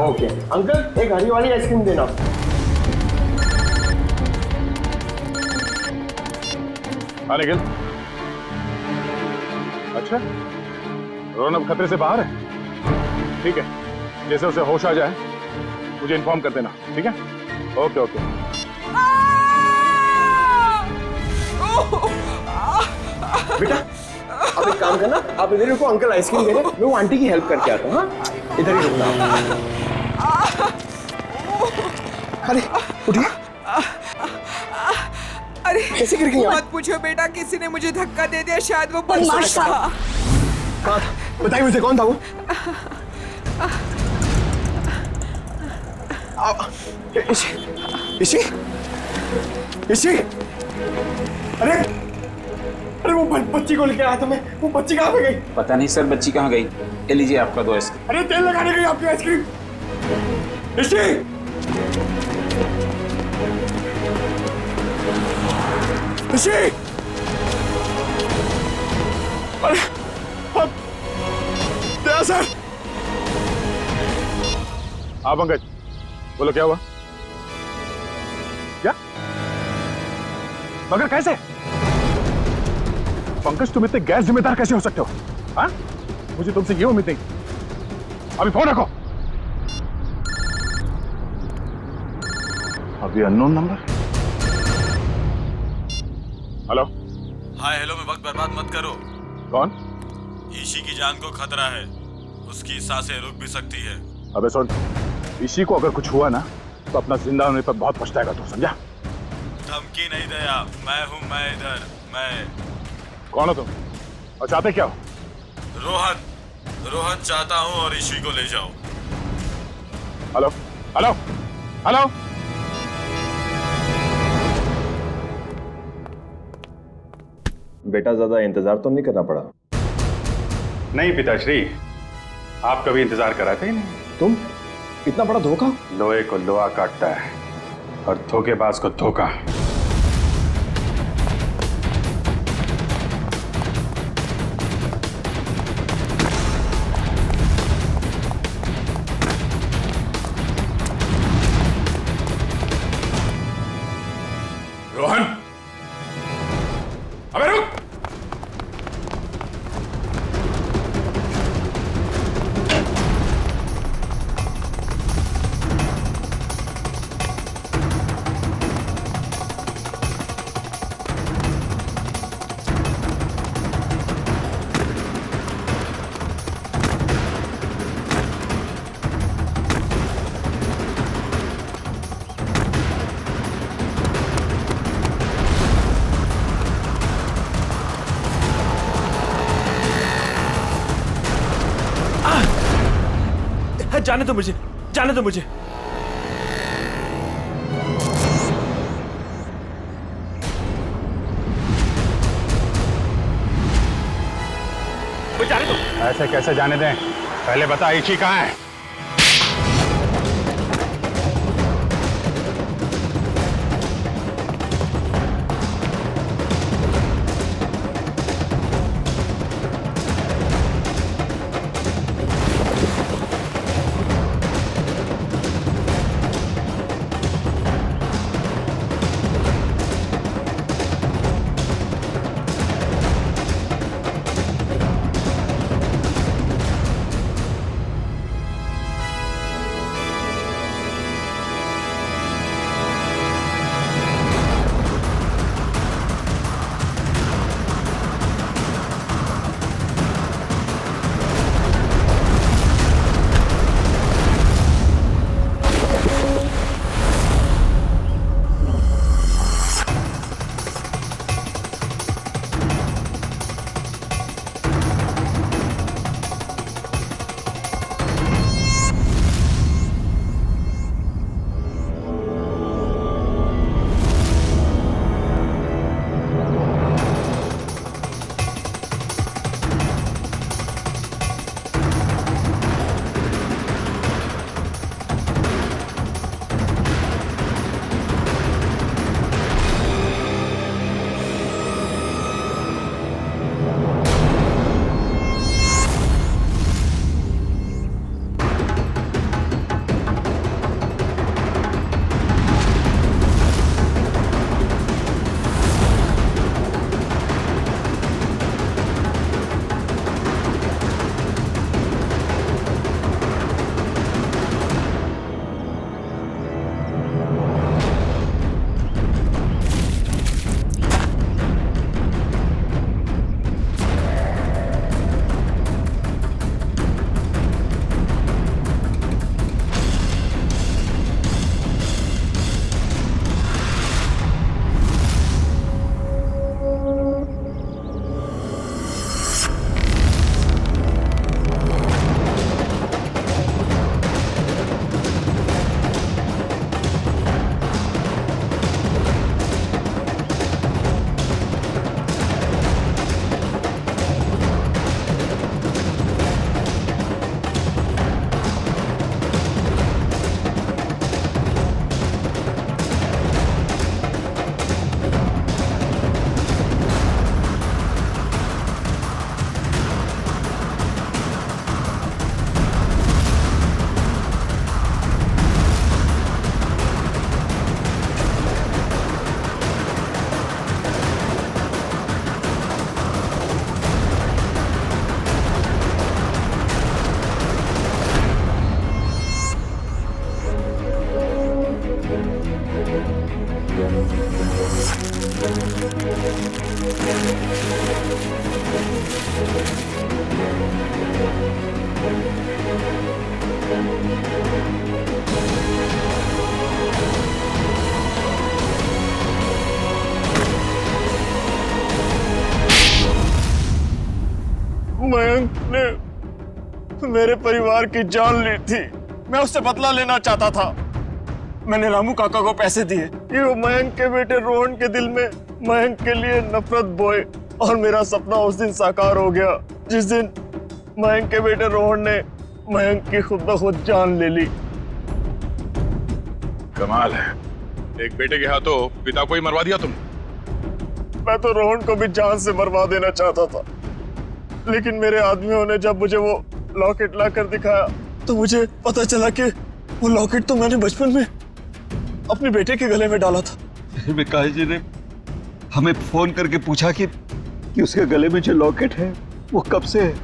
ओके अंकल, एक हरी वाली आइसक्रीम देना। निखिल, अच्छा रोहन अब खतरे से बाहर है? ठीक है, जैसे उसे होश आ जाए मुझे इन्फॉर्म कर देना, ठीक है? ओके। बेटा आप एक काम करना, आप इधर रुको, अंकल आइसक्रीम दे रहे, मैं वो आंटी की हेल्प करके आता हूँ। हाँ इधर ही रुकना। अरे उठिए। अरे कैसे गिर गई? मत पूछो बेटा, किसी ने मुझे धक्का दे दिया, शायद वो बदमाश था। कहाँ था? बताइए मुझे, कौन था वो? इसी अरे वो बच्ची को लेके आया था मैं, वो बच्ची कहाँ पे गई? पता नहीं सर, बच्ची कहाँ गई? ये लीजिए आपका 2 आइसक्रीम। अरे तेल लगाने गई आपकी आइसक्रीम। इसी अरे दया सर, हाँ पंकज, बोलो क्या हुआ? क्या? मगर कैसे? पंकज तुम इतने गैर जिम्मेदार कैसे हो सकते हो? हाँ? मुझे तुमसे ये उम्मीद नहीं। अभी फोन रखो। अभी unknown number. Hello. Hi hello में वक्त बर्बाद मत करो। कौन? ईशी की जान को खतरा है, उसकी सांसें रुक भी सकती है। अबे सुन, ईशी को अगर कुछ हुआ ना तो अपना जिंदा होने पर बहुत पछताएगा तू, समझा? धमकी नहीं दया, मैं हूँ, मैं इधर, मैं। कौन हो तुम और चाहते क्या हो? रोहन चाहता हूँ और ईशी को ले जाओ। Hello hello hello. बेटा ज्यादा इंतजार तो नहीं करना पड़ा? नहीं पिताश्री, आप कभी इंतजार कराते ही नहीं। तुम इतना बड़ा धोखा? लोहे को लोहा काटता है और धोखेबाज को धोखा। रोहन, अबे रुक। जाने दो मुझे, जाने दो मुझे। जाने दो। ऐसे कैसे जाने दें? पहले बता ईशी कहाँ है? मयंक ने मेरे परिवार की जान ली थी। मैं उससे बदला लेना चाहता था। मैंने रामू काका को पैसे दिए कि वो मयंक के बेटे रोहन के दिल में मयंक के लिए नफरत बोए, और मेरा सपना उस दिन साकार हो गया जिस दिन मयंक के बेटे रोहन ने मयंक की खुद ब खुद जान ले ली। कमाल है, एक बेटे के हाथों पिता को ही मरवा दिया तुम। मैं तो रोहन को भी जान से मरवा देना चाहता था, लेकिन मेरे आदमियों ने जब मुझे वो लॉकेट लाकर दिखाया तो मुझे पता चला कि वो लॉकेट तो मैंने बचपन में अपने बेटे के गले में डाला था। विकास जी ने हमें फोन करके पूछा कि उसके गले में जो लॉकेट है वो कब से है।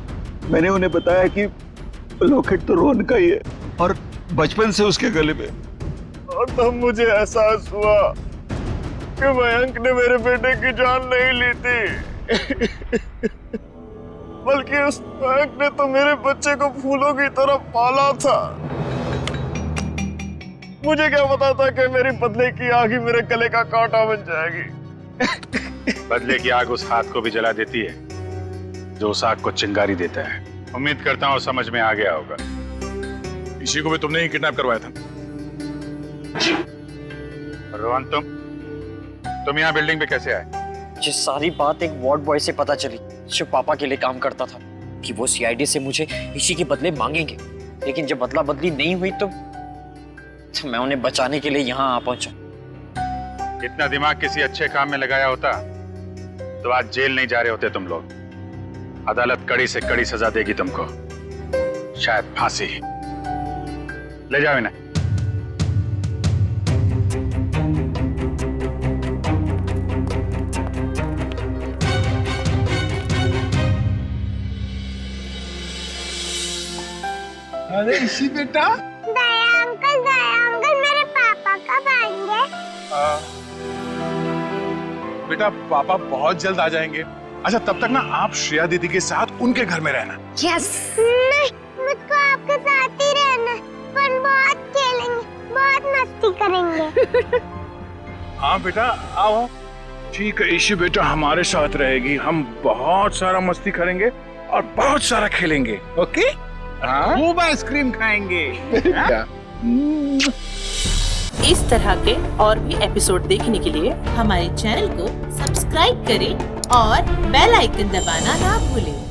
मैंने उन्हें बताया कि लॉकेट तो रोहन का ही है और बचपन से उसके गले में। और तब मुझे एहसास हुआ कि मयंक ने मेरे बेटे की जान नहीं ली थी, बल्कि उस मयंक ने तो मेरे बच्चे को फूलों की तरह पाला था। मुझे क्या पता था कि मेरी बदले की आग ही मेरे गले का कांटा बन जाएगी। बदले की आग उस हाथ को भी जला देती है जो उस आग को चिंगारी देता है। उम्मीद करता हूँ समझ में आ गया होगा। इसी को भी तुमने ही किडनैप करवाया था। रोहन, तुम यहाँ बिल्डिंग पे कैसे आए? ये सारी बात एक वार्ड बॉय से पता चली जो पापा के लिए काम करता था, कि वो सीआईडी से मुझे इसी के बदले मांगेंगे। लेकिन जब बदला बदली नहीं हुई तो मैं उन्हें बचाने के लिए यहाँ आ पहुंचा। इतना दिमाग किसी अच्छे काम में लगाया होता तो आज जेल नहीं जा रहे होते तुम लोग। अदालत कड़ी से कड़ी सजा देगी तुमको, शायद फांसी। ले जाओ इन्हें। अरे इसी बेटा, दया अंकल मेरे पापा कब आएंगे? बेटा पापा बहुत जल्द आ जाएंगे। अच्छा तब तक ना आप श्रेया दीदी के साथ उनके घर में रहना। यस। नहीं, मुझको आपके साथ ही रहना। पर बहुत खेलेंगे, बहुत मस्ती करेंगे। हाँ बेटा आओ। ठीक है ईशी बेटा हमारे साथ रहेगी। हम बहुत सारा मस्ती करेंगे और बहुत सारा खेलेंगे। ओके? खूब आइसक्रीम खाएंगे। इस तरह के और भी एपिसोड देखने के लिए हमारे चैनल को सब्सक्राइब करें और बेल आइकन दबाना ना भूलें।